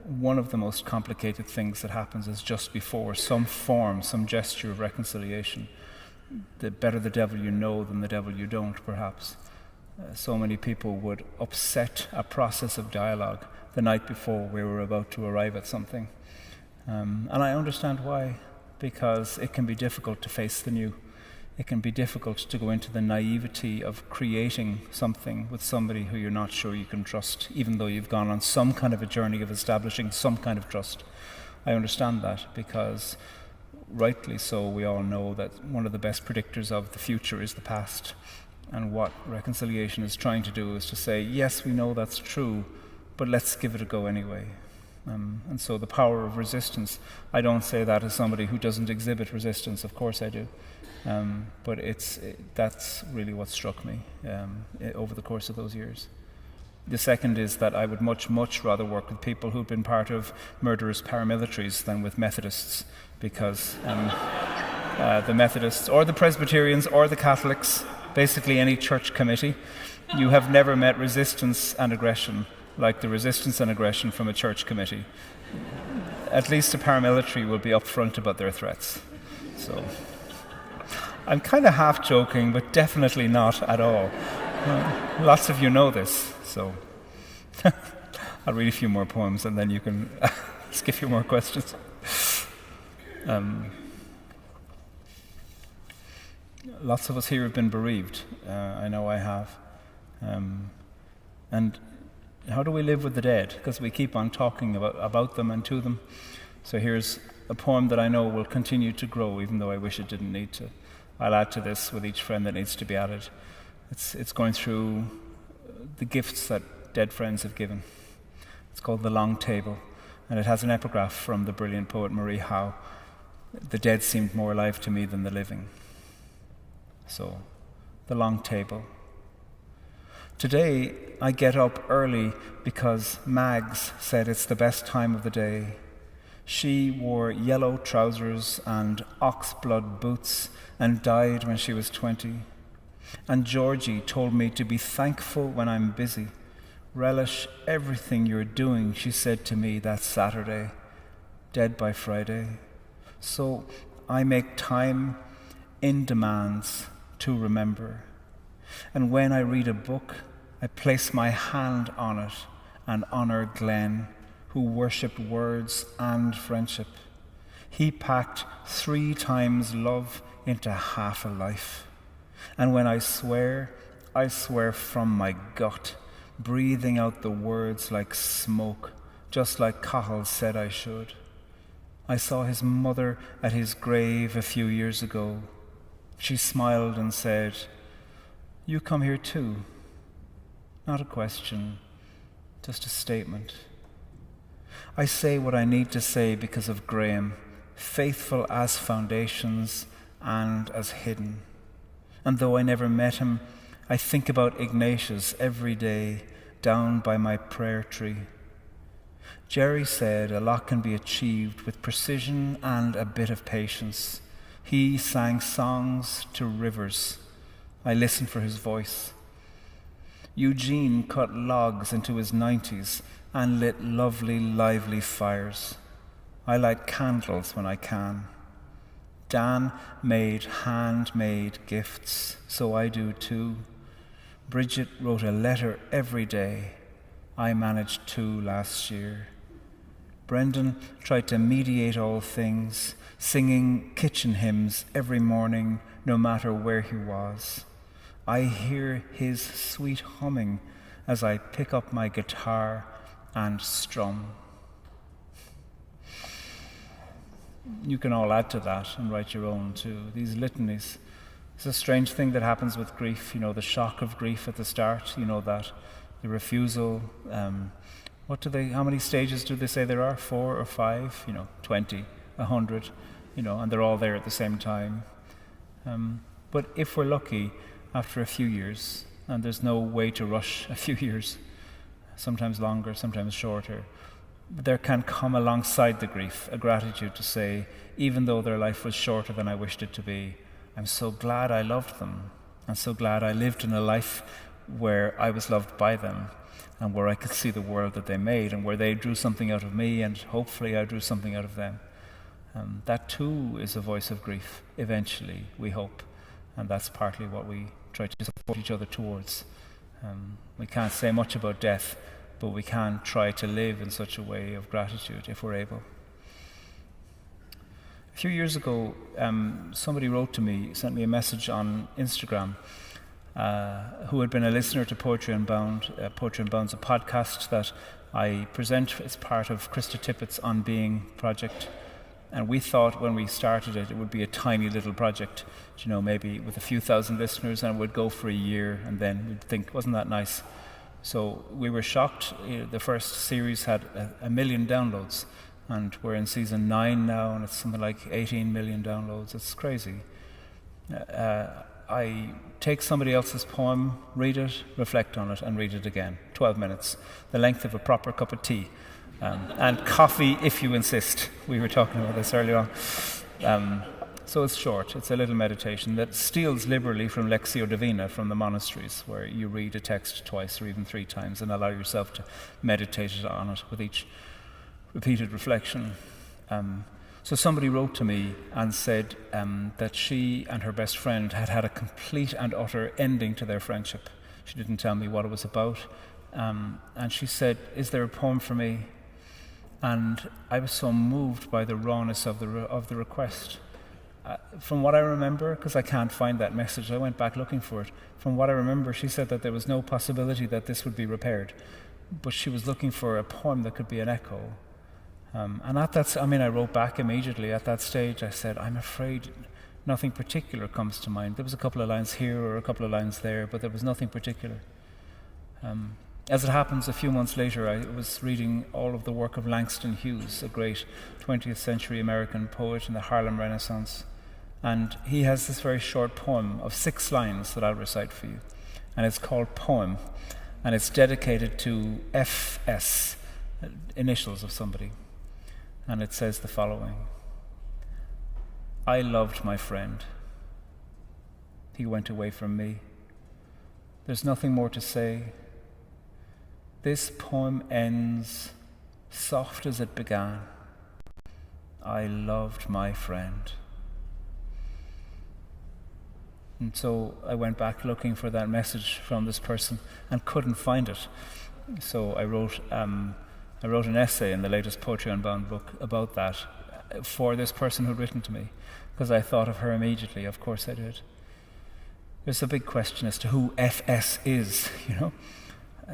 one of the most complicated things that happens is just before some form, some gesture of reconciliation. The better the devil you know than the devil you don't, perhaps. So many people would upset a process of dialogue the night before we were about to arrive at something. And I understand why, because it can be difficult to face the new. It can be difficult to go into the naivety of creating something with somebody who you're not sure you can trust, even though you've gone on some kind of a journey of establishing some kind of trust. I understand that, because rightly so, we all know that one of the best predictors of the future is the past. And what reconciliation is trying to do is to say, yes, we know that's true, but let's give it a go anyway. And so the power of resistance, I don't say that as somebody who doesn't exhibit resistance, of course I do. But that's really what struck me over the course of those years. The second is that I would much, much rather work with people who've been part of murderous paramilitaries than with Methodists, because the Methodists or the Presbyterians or the Catholics, basically any church committee, you have never met resistance and aggression like the resistance and aggression from a church committee. At least a paramilitary will be upfront about their threats. So I'm kind of half joking, but definitely not at all. Lots of you know this, so I'll read a few more poems and then you can ask a few more questions. Lots of us here have been bereaved. I know I have. And how do we live with the dead? Because we keep on talking about them and to them. So here's a poem that I know will continue to grow, even though I wish it didn't need to. I'll add to this with each friend that needs to be added. It's going through the gifts that dead friends have given. It's called The Long Table, and it has an epigraph from the brilliant poet Marie Howe. The dead seemed more alive to me than the living. So, The Long Table. Today, I get up early because Mags said it's the best time of the day. She wore yellow trousers and oxblood boots and died when she was 20. And Georgie told me to be thankful when I'm busy. Relish everything you're doing, she said to me that Saturday. Dead by Friday. So I make time in demands to remember. And when I read a book, I place my hand on it and honor Glenn, who worshipped words and friendship. He packed 3 times love into half a life. And when I swear from my gut, breathing out the words like smoke, just like Cahill said I should. I saw his mother at his grave a few years ago. She smiled and said, "You come here too." Not a question, just a statement. I say what I need to say because of Graham, faithful as foundations and as hidden. And though I never met him, I think about Ignatius every day down by my prayer tree. Jerry said a lot can be achieved with precision and a bit of patience. He sang songs to rivers. I listened for his voice. Eugene cut logs into his 90s and lit lovely, lively fires. I light candles when I can. Dan made handmade gifts, so I do too. Bridget wrote a letter every day. I managed 2 last year. Brendan tried to mediate all things, singing kitchen hymns every morning, no matter where he was. I hear his sweet humming as I pick up my guitar and strum. You can all add to that and write your own too. These litanies. It's a strange thing that happens with grief, the shock of grief at the start, that the refusal. How many stages do they say there are? 4 or 5, 20, 100, and they're all there at the same time. But if we're lucky, after a few years, and there's no way to rush a few years, sometimes longer, sometimes shorter, there can come alongside the grief a gratitude to say, even though their life was shorter than I wished it to be, I'm so glad I loved them. I'm so glad I lived in a life where I was loved by them and where I could see the world that they made and where they drew something out of me and hopefully I drew something out of them. That too is a voice of grief, eventually, we hope. And that's partly what we try to support each other towards. We can't say much about death, but we can try to live in such a way of gratitude if we're able. A few years ago, somebody wrote to me, sent me a message on Instagram, who had been a listener to Poetry Unbound. Poetry Unbound's a podcast that I present as part of Krista Tippett's On Being project. And we thought when we started it would be a tiny little project, maybe with a few thousand listeners, and it would go for a year, and then we'd think, wasn't that nice? So we were shocked. The first series had 1 million downloads, and we're in season 9 now, and it's something like 18 million downloads. It's crazy. I take somebody else's poem, read it, reflect on it, and read it again. 12 minutes, the length of a proper cup of tea. And coffee, if you insist. We were talking about this earlier on. So it's short. It's a little meditation that steals liberally from Lectio Divina, from the monasteries, where you read a text twice or even 3 times and allow yourself to meditate on it with each repeated reflection. So somebody wrote to me and said that she and her best friend had had a complete and utter ending to their friendship. She didn't tell me what it was about. And she said, "Is there a poem for me?" And I was so moved by the rawness of the request. From what I remember, because I can't find that message, I went back looking for it. From what I remember, she said that there was no possibility that this would be repaired, but she was looking for a poem that could be an echo. And at that, I wrote back immediately. At that stage, I said, "I'm afraid nothing particular comes to mind." There was a couple of lines here or a couple of lines there, but there was nothing particular. As it happens, a few months later, I was reading all of the work of Langston Hughes, a great 20th century American poet in the Harlem Renaissance. And he has this very short poem of 6 lines that I'll recite for you. And it's called Poem. And it's dedicated to FS, initials of somebody. And it says the following: I loved my friend. He went away from me. There's nothing more to say. This poem ends soft as it began. I loved my friend. And so I went back looking for that message from this person and couldn't find it. So I wrote an essay in the latest Poetry Unbound book about that for this person who'd written to me, because I thought of her immediately. Of course I did. There's a big question as to who FS is,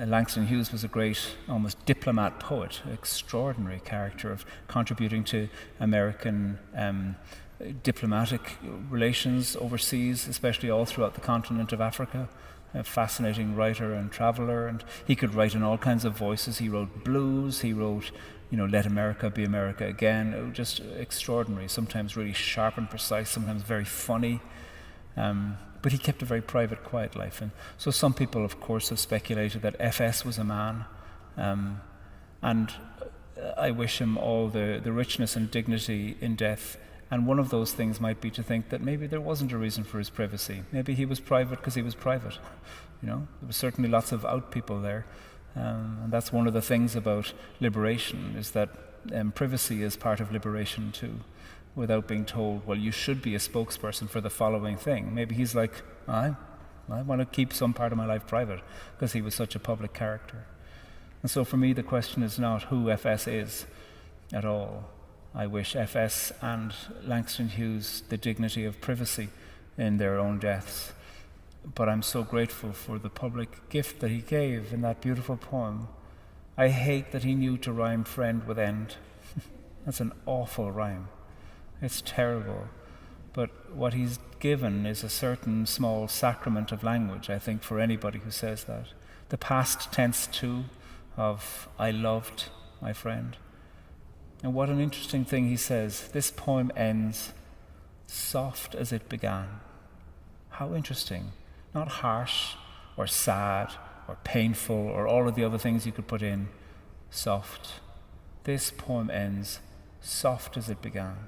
Langston Hughes was a great, almost diplomat poet, extraordinary character of contributing to American diplomatic relations overseas, especially all throughout the continent of Africa. A fascinating writer and traveller, and he could write in all kinds of voices. He wrote blues, he wrote, Let America Be America Again, just extraordinary, sometimes really sharp and precise, sometimes very funny. But he kept a very private, quiet life. And so some people, of course, have speculated that FS was a man. And I wish him all the richness and dignity in death. And one of those things might be to think that maybe there wasn't a reason for his privacy. Maybe he was private because he was private. There was certainly lots of out people there. And that's one of the things about liberation, is that privacy is part of liberation too. without being told, well, you should be a spokesperson for the following thing. Maybe he's like, I want to keep some part of my life private because he was such a public character. And so for me, the question is not who FS is at all. I wish FS and Langston Hughes the dignity of privacy in their own deaths. But I'm so grateful for the public gift that he gave in that beautiful poem. I hate that he knew to rhyme friend with end. That's an awful rhyme. It's terrible. But what he's given is a certain small sacrament of language, I think, for anybody who says that. The past tense too of I loved my friend. And what an interesting thing he says. This poem ends soft as it began. How interesting. Not harsh or sad or painful or all of the other things you could put in. Soft. This poem ends soft as it began.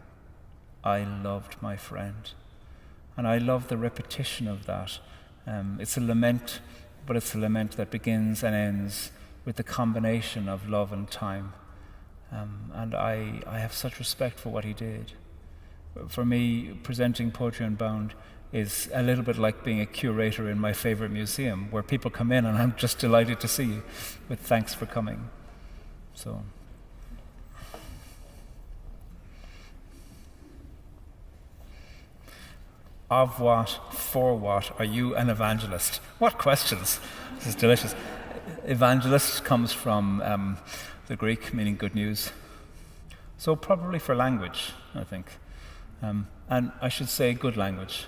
I loved my friend. And I love the repetition of that. It's a lament, but it's a lament that begins and ends with the combination of love and time. And I have such respect for what he did. For me, presenting Poetry Unbound is a little bit like being a curator in my favorite museum, where people come in and I'm just delighted to see you with thanks for coming. So. Of what, for what, are you an evangelist? What questions? This is delicious. Evangelist comes from the Greek, meaning good news. So probably for language, I think. And I should say good language,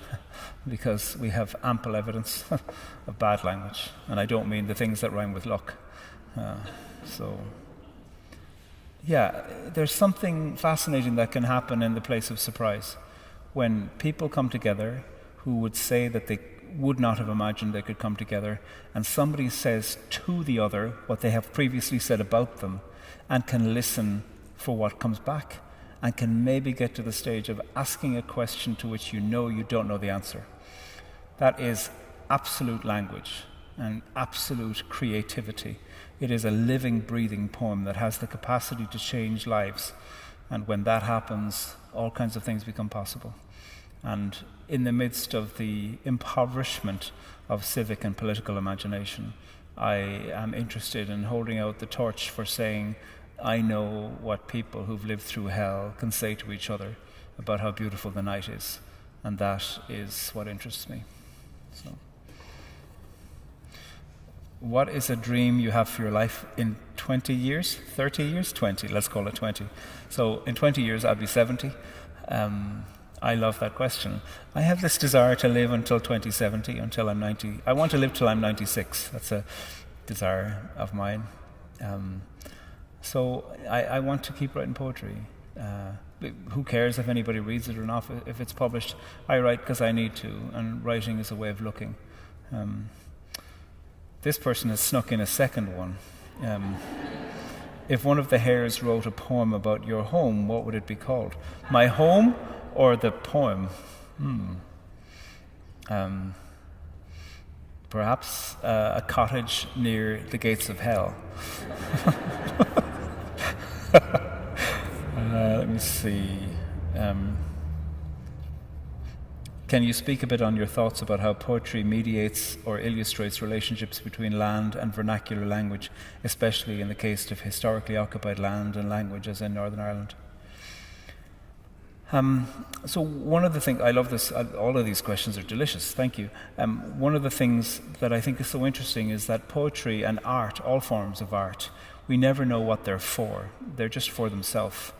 because we have ample evidence of bad language. And I don't mean the things that rhyme with luck. Yeah, there's something fascinating that can happen in the place of surprise. When people come together who would say that they would not have imagined they could come together, and somebody says to the other what they have previously said about them, and can listen for what comes back, and can maybe get to the stage of asking a question to which you know you don't know the answer. That is absolute language and absolute creativity. It is a living, breathing poem that has the capacity to change lives. And when that happens, all kinds of things become possible. And in the midst of the impoverishment of civic and political imagination, I am interested in holding out the torch for saying, I know what people who've lived through hell can say to each other about how beautiful the night is. And that is what interests me. So, what is a dream you have for your life in 20 years, 30 years, 20? Let's call it 20. So in 20 years, I'll be 70. I love that question. I have this desire to live until 2070, until I'm 90. I want to live till I'm 96. That's a desire of mine. So I want to keep writing poetry. Who cares if anybody reads it or not? If it's published, I write because I need to, and writing is a way of looking. This person has snuck in a second one. If one of the hares wrote a poem about your home, what would it be called? My home or the poem? Perhaps a cottage near the gates of hell. Let me see. Can you speak a bit on your thoughts about how poetry mediates or illustrates relationships between land and vernacular language, especially in the case of historically occupied land and language as in Northern Ireland? So one of the things, I love this, all of these questions are delicious, thank you. One of the things that I think is so interesting is that poetry and art, all forms of art, we never know what they're for. They're just for themselves.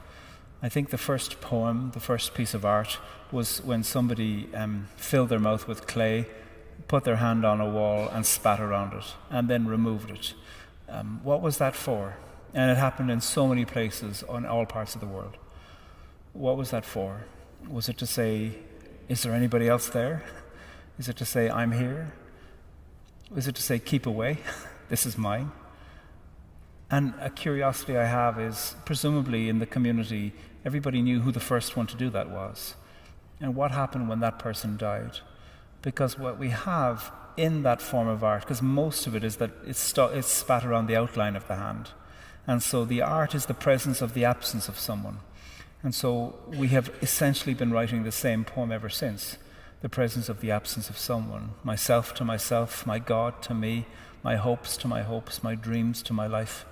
I think the first poem, the first piece of art, was when somebody filled their mouth with clay, put their hand on a wall and spat around it, and then removed it. What was that for? And it happened in so many places on all parts of the world. What was that for? Was it to say, is there anybody else there? Is it to say, I'm here? Is it to say, keep away? This is mine? And a curiosity I have is, presumably in the community, everybody knew who the first one to do that was. And what happened when that person died? Because what we have in that form of art, because most of it is that it's spat around the outline of the hand. And so the art is the presence of the absence of someone. And so we have essentially been writing the same poem ever since. The presence of the absence of someone. Myself to myself, my God to me, my hopes to my hopes, my dreams to my life.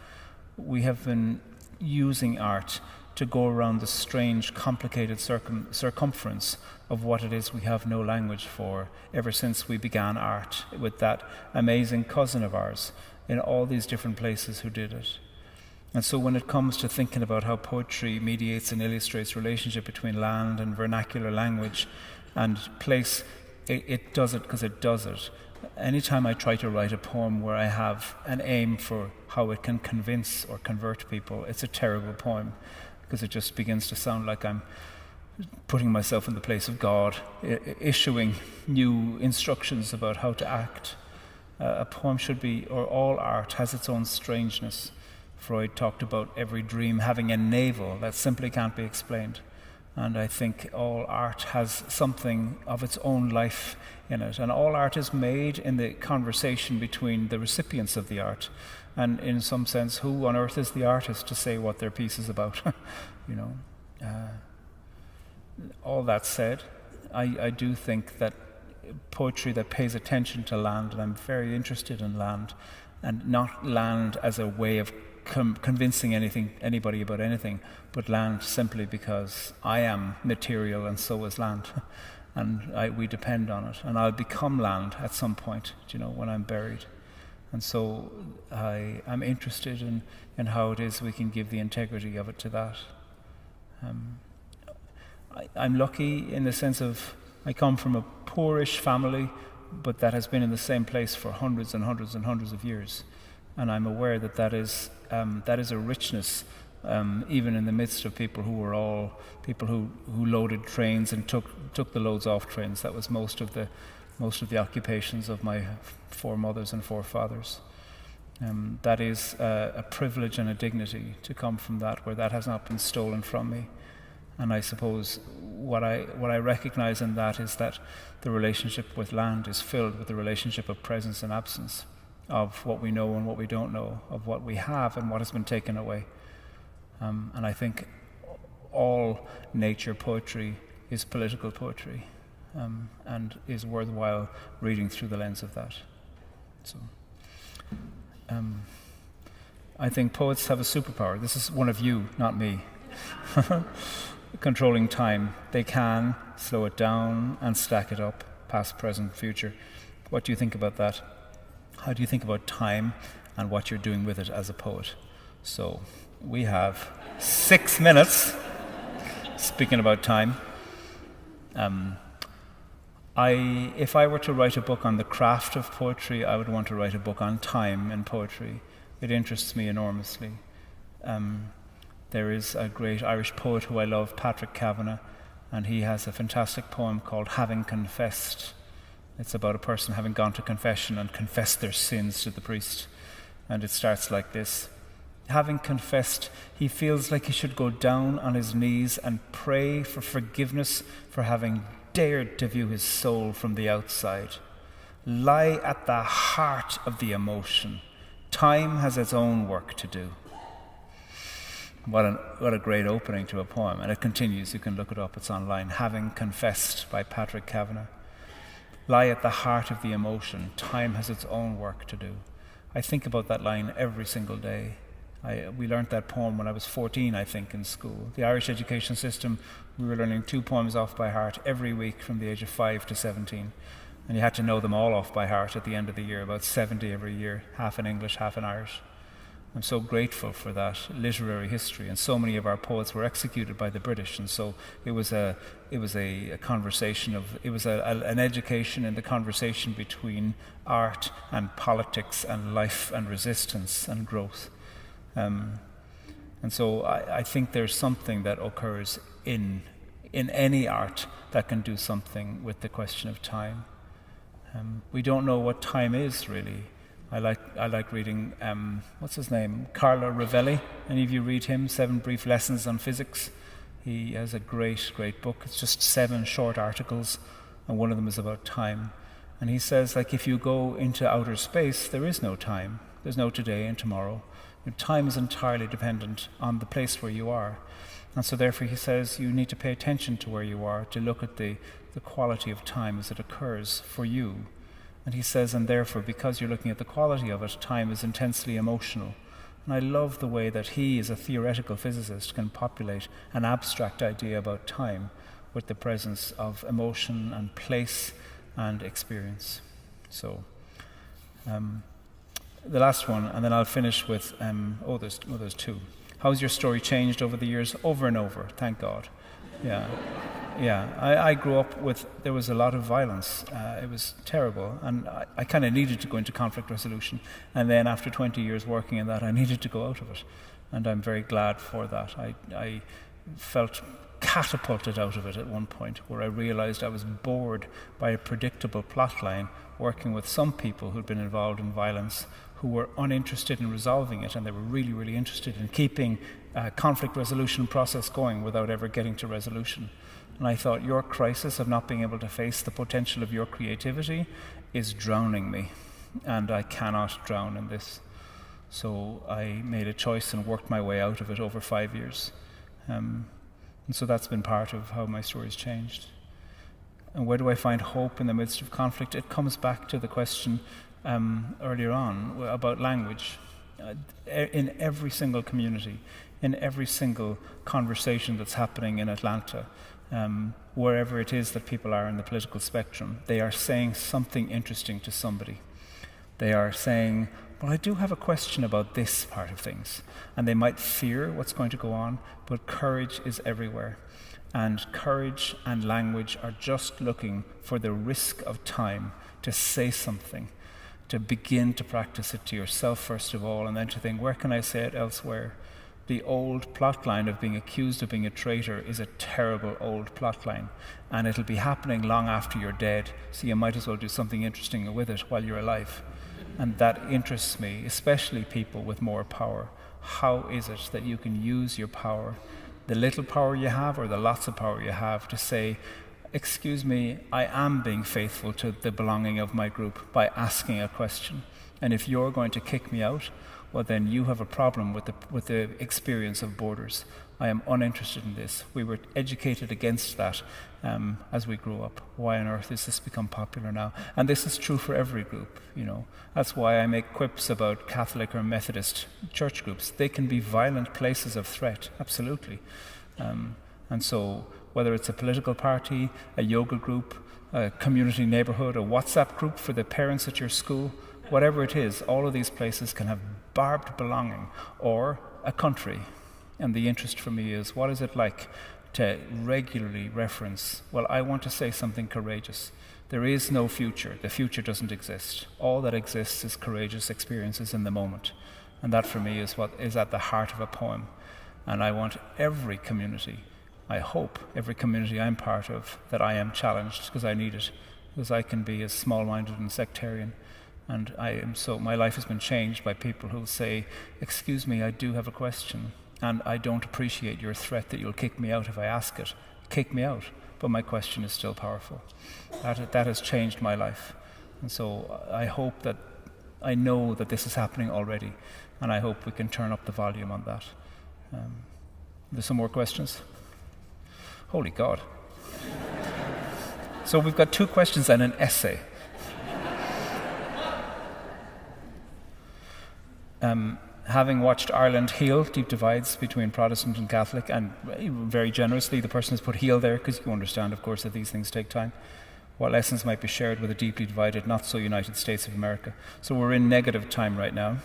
We have been using art to go around the strange, complicated circumference of what it is we have no language for ever since we began art with that amazing cousin of ours in all these different places who did it. And so when it comes to thinking about how poetry mediates and illustrates relationship between land and vernacular language and place, it does it because it does it. Anytime I try to write a poem where I have an aim for how it can convince or convert people, it's a terrible poem because it just begins to sound like I'm putting myself in the place of God, issuing new instructions about how to act. A poem should be, or all art has its own strangeness. Freud talked about every dream having a navel that simply can't be explained. And I think all art has something of its own life in it. And all art is made in the conversation between the recipients of the art. And in some sense, who on earth is the artist to say what their piece is about? All that said, I do think that poetry that pays attention to land, and I'm very interested in land, and not land as a way of convincing anybody about anything, but land simply because I am material and so is land, and we depend on it, and I'll become land at some point, when I'm buried. And so I'm interested in how it is we can give the integrity of it to that. I'm lucky in the sense of I come from a poorish family, but that has been in the same place for hundreds and hundreds and hundreds of years. And I'm aware that is a richness, even in the midst of people who were all people who loaded trains and took the loads off trains. That was most of the occupations of my foremothers and forefathers. That is a privilege and a dignity to come from that, where that has not been stolen from me. And I suppose what I recognize in that is that the relationship with land is filled with the relationship of presence and absence, of what we know and what we don't know, of what we have and what has been taken away. And I think all nature poetry is political poetry, and is worthwhile reading through the lens of that. So, I think poets have a superpower. This is one of you, not me. Controlling time. They can slow it down and stack it up, past, present, future. What do you think about that? How do you think about time and what you're doing with it as a poet? So we have 6 minutes. Speaking about time, if I were to write a book on the craft of poetry, I would want to write a book on time in poetry. It interests me enormously. There is a great Irish poet who I love, Pádraig, and he has a fantastic poem called Having Confessed. It's about a person having gone to confession and confessed their sins to the priest. And it starts like this. Having confessed, he feels like he should go down on his knees and pray for forgiveness for having dared to view his soul from the outside. Lie at the heart of the emotion. Time has its own work to do. What a great opening to a poem. And it continues, you can look it up, it's online. Having Confessed by Pádraig. Lie at the heart of the emotion. Time has its own work to do. I think about that line every single day. We learnt that poem when I was 14, I think, in school. The Irish education system, we were learning 2 poems off by heart every week from the age of 5 to 17. And you had to know them all off by heart at the end of the year, about 70 every year, half in English, half in Irish. I'm so grateful for that literary history, and so many of our poets were executed by the British, and so it was a conversation an education in the conversation between art and politics and life and resistance and growth. And so I think there's something that occurs in any art that can do something with the question of time. We don't know what time is, really. I like reading, what's his name? Carlo Rovelli. Any of you read him? 7 Brief Lessons on Physics. He has a great, great book. It's just 7 short articles, and one of them is about time. And he says, if you go into outer space, there is no time. There's no today and tomorrow. Time is entirely dependent on the place where you are. And so therefore he says you need to pay attention to where you are, to look at the quality of time as it occurs for you. And he says, and therefore, because you're looking at the quality of it, time is intensely emotional. And I love the way that he, as a theoretical physicist, can populate an abstract idea about time with the presence of emotion and place and experience. So, the last one, and then I'll finish with, there's two. How's your story changed over the years? Over and over, thank God. Yeah, I grew up with, there was a lot of violence. It was terrible, and I kind of needed to go into conflict resolution. And then after 20 years working in that, I needed to go out of it. And I'm very glad for that. I felt catapulted out of it at one point, where I realized I was bored by a predictable plotline, working with some people who'd been involved in violence, who were uninterested in resolving it, and they were really, really interested in keeping a conflict resolution process going without ever getting to resolution. And I thought, your crisis of not being able to face the potential of your creativity is drowning me, and I cannot drown in this. So I made a choice and worked my way out of it over 5 years. And so that's been part of how my story's changed. And where do I find hope in the midst of conflict? It comes back to the question earlier on about language. In every single community, in every single conversation that's happening in Atlanta, wherever it is that people are in the political spectrum, they are saying something interesting to somebody. They are saying, well, I do have a question about this part of things. And they might fear what's going to go on, but courage is everywhere. And courage and language are just looking for the risk of time to say something, to begin to practice it to yourself first of all, and then to think, where can I say it elsewhere? The old plotline of being accused of being a traitor is a terrible old plotline, and it'll be happening long after you're dead, so you might as well do something interesting with it while you're alive. And that interests me, especially people with more power. How is it that you can use your power, the little power you have or the lots of power you have, to say, excuse me, I am being faithful to the belonging of my group by asking a question. And if you're going to kick me out, well then you have a problem with the experience of borders. I am uninterested in this. We were educated against that as we grew up. Why on earth has this become popular now? And this is true for every group, you know. That's why I make quips about Catholic or Methodist church groups. They can be violent places of threat, absolutely. And so whether it's a political party, a yoga group, a community neighborhood, a WhatsApp group for the parents at your school, whatever it is, all of these places can have barbed belonging, or a country. And the interest for me is, what is it like to regularly reference, well, I want to say something courageous. There is no future. The future doesn't exist. All that exists is courageous experiences in the moment. And that for me is what is at the heart of a poem. And I want every community, I hope every community I'm part of, that I am challenged, because I need it. Because I can be as small-minded and sectarian. And my life has been changed by people who say, excuse me, I do have a question. And I don't appreciate your threat that you'll kick me out if I ask it. Kick me out. But my question is still powerful. That has changed my life. And so I know that this is happening already. And I hope we can turn up the volume on that. There's some more questions? Holy God. So we've got 2 questions and an essay. Having watched Ireland heal deep divides between Protestant and Catholic, and very generously the person has put heal there because you understand, of course, that these things take time, what lessons might be shared with a deeply divided, not so United States of America? So we're in negative time right now.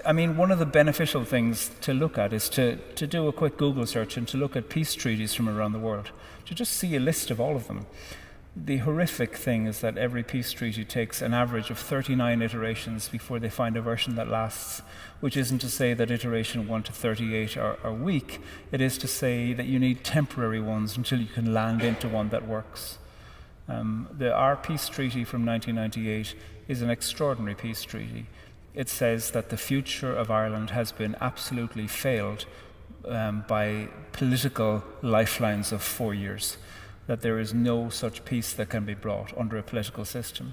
One of the beneficial things to look at is to do a quick Google search and to look at peace treaties from around the world, to just see a list of all of them. The horrific thing is that every peace treaty takes an average of 39 iterations before they find a version that lasts, which isn't to say that iteration 1 to 38 are weak. It is to say that you need temporary ones until you can land into one that works. Our peace treaty from 1998 is an extraordinary peace treaty. It says that the future of Ireland has been absolutely failed by political lifelines of 4 years. That there is no such peace that can be brought under a political system.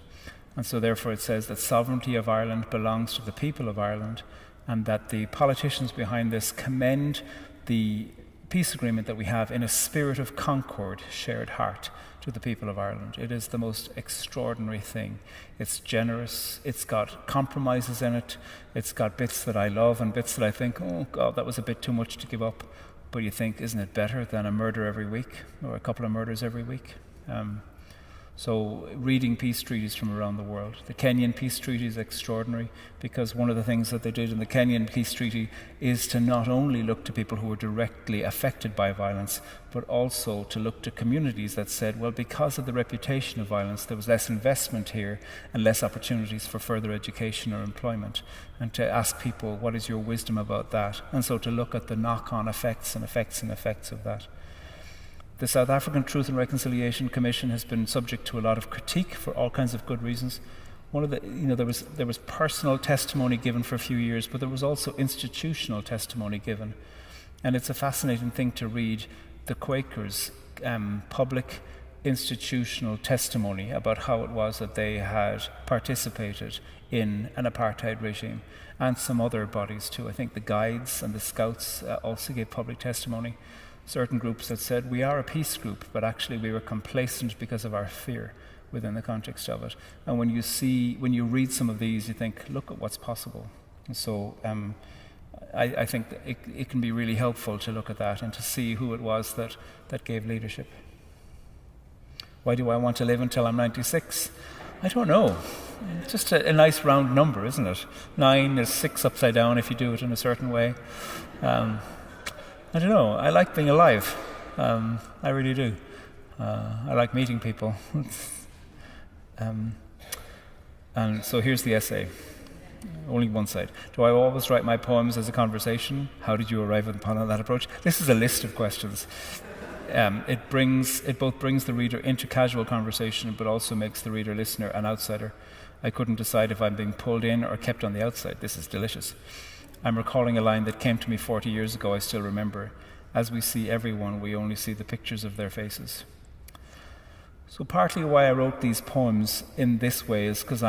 And so therefore it says that sovereignty of Ireland belongs to the people of Ireland, and that the politicians behind this commend the peace agreement that we have in a spirit of concord, shared heart to the people of Ireland. It is the most extraordinary thing. It's generous, it's got compromises in it, it's got bits that I love and bits that I think, oh God, that was a bit too much to give up. But you think, isn't it better than a murder every week or a couple of murders every week? So reading peace treaties from around the world. The Kenyan peace treaty is extraordinary because one of the things that they did in the Kenyan peace treaty is to not only look to people who were directly affected by violence, but also to look to communities that said, well, because of the reputation of violence, there was less investment here and less opportunities for further education or employment. And to ask people, what is your wisdom about that? And so to look at the knock-on effects and effects and effects of that. The South African Truth and Reconciliation Commission has been subject to a lot of critique for all kinds of good reasons. One of the, there was personal testimony given for a few years, but there was also institutional testimony given. And it's a fascinating thing to read the Quakers' public institutional testimony about how it was that they had participated in an apartheid regime, and some other bodies too. I think the Guides and the Scouts also gave public testimony. Certain groups that said, we are a peace group, but actually we were complacent because of our fear within the context of it. And when you read some of these, you think, look at what's possible. And so I think that it can be really helpful to look at that and to see who it was that gave leadership. Why do I want to live until I'm 96? I don't know. It's just a nice round number, isn't it? 9 is 6 upside down if you do it in a certain way. I don't know. I like being alive. I really do. I like meeting people. And so here's the essay. Only one side. Do I always write my poems as a conversation? How did you arrive upon that approach? This is a list of questions. It both brings the reader into casual conversation, but also makes the reader-listener an outsider. I couldn't decide if I'm being pulled in or kept on the outside. This is delicious. I'm recalling a line that came to me 40 years ago, I still remember. As we see everyone, we only see the pictures of their faces. So partly why I wrote these poems in this way is because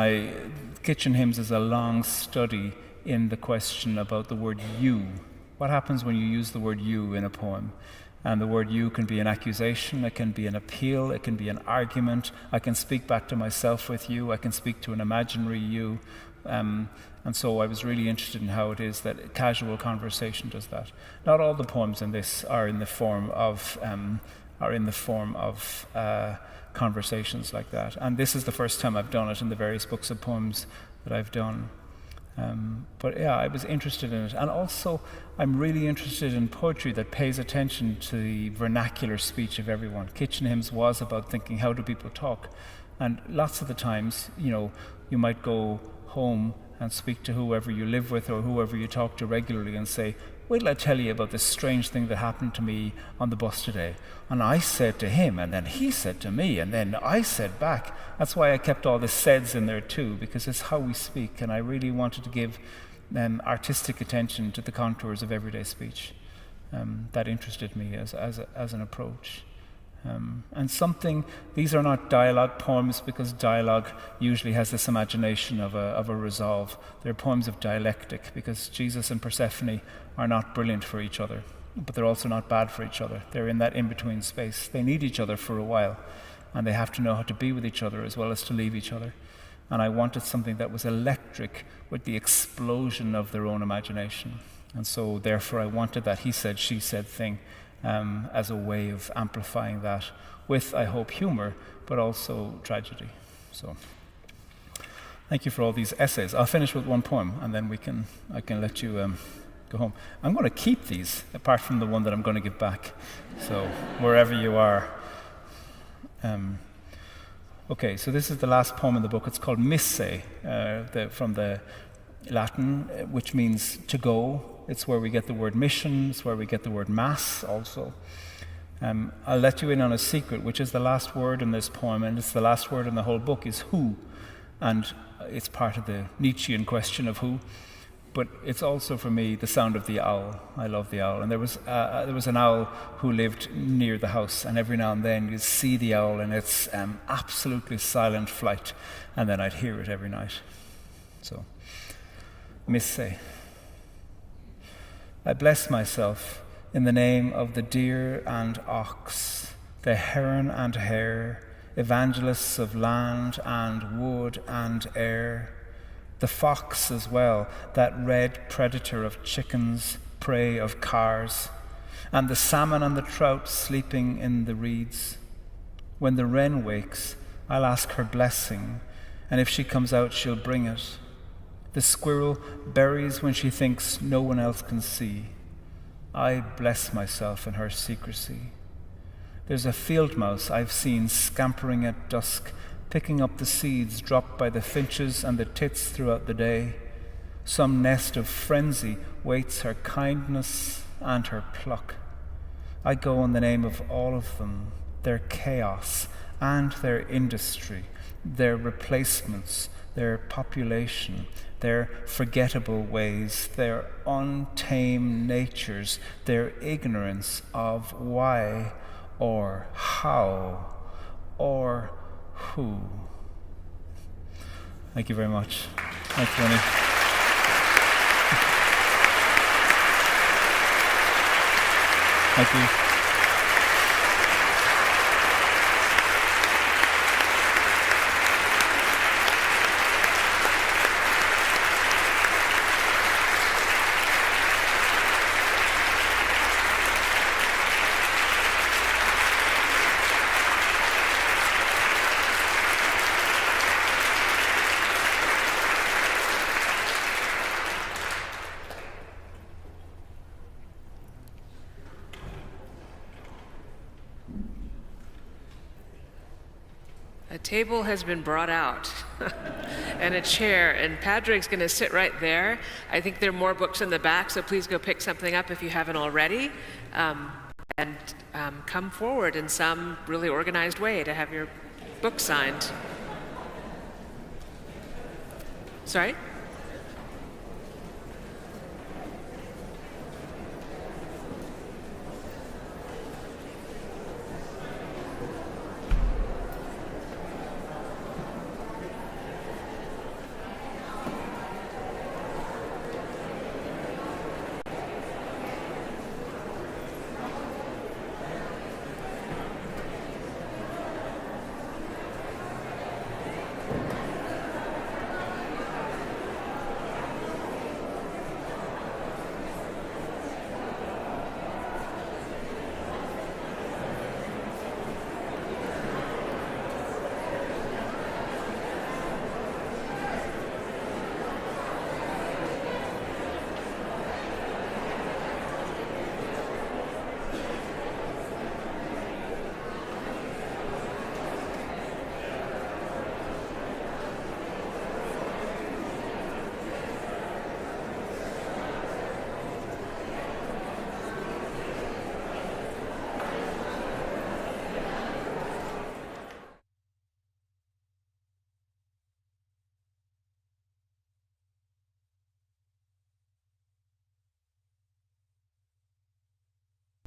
Kitchen Hymns is a long study in the question about the word you. What happens when you use the word you in a poem? And the word you can be an accusation, it can be an appeal, it can be an argument. I can speak back to myself with you, I can speak to an imaginary you. And so I was really interested in how it is that casual conversation does that. Not all the poems in this are in the form of conversations like that. And this is the first time I've done it in the various books of poems that I've done. But yeah, I was interested in it. And also, I'm really interested in poetry that pays attention to the vernacular speech of everyone. Kitchen Hymns was about thinking, how do people talk? And lots of the times, you might go home and speak to whoever you live with or whoever you talk to regularly and say, wait till I tell you about this strange thing that happened to me on the bus today. And I said to him, and then he said to me, and then I said back. That's why I kept all the saids in there too, because it's how we speak, and I really wanted to give artistic attention to the contours of everyday speech. That interested me as an approach. These are not dialogue poems because dialogue usually has this imagination of a resolve. They're poems of dialectic because Jesus and Persephone are not brilliant for each other, but they're also not bad for each other. They're in that in-between space. They need each other for a while, and they have to know how to be with each other as well as to leave each other. And I wanted something that was electric with the explosion of their own imagination. And so therefore I wanted that he said, she said thing as a way of amplifying that with, I hope, humor, but also tragedy. So, thank you for all these essays. I'll finish with one poem, and then I can let you go home. I'm going to keep these, apart from the one that I'm going to give back. So, wherever you are. Okay, so this is the last poem in the book. It's called Misse, from the Latin, which means to go. It's where we get the word mission. It's where we get the word mass also. I'll let you in on a secret, which is the last word in this poem, and it's the last word in the whole book, is who. And it's part of the Nietzschean question of who. But it's also, for me, the sound of the owl. I love the owl. And there was an owl who lived near the house, and every now and then you'd see the owl in its absolutely silent flight, and then I'd hear it every night. So, Misse. I bless myself in the name of the deer and ox, the heron and hare, evangelists of land and wood and air, the fox as well, that red predator of chickens, prey of cars, and the salmon and the trout sleeping in the reeds. When the wren wakes, I'll ask her blessing, and if she comes out, she'll bring it. The squirrel buries when she thinks no one else can see. I bless myself in her secrecy. There's a field mouse I've seen scampering at dusk, picking up the seeds dropped by the finches and the tits throughout the day. Some nest of frenzy waits her kindness and her pluck. I go in the name of all of them, their chaos and their industry, their replacements, their population, their forgettable ways, their untamed natures, their ignorance of why or how or who. Thank you very much. Thanks, Winnie. Thank you. A table has been brought out and a chair, and Pádraig's going to sit right there. I think there are more books in the back, so please go pick something up if you haven't already, and come forward in some really organized way to have your book signed. Sorry?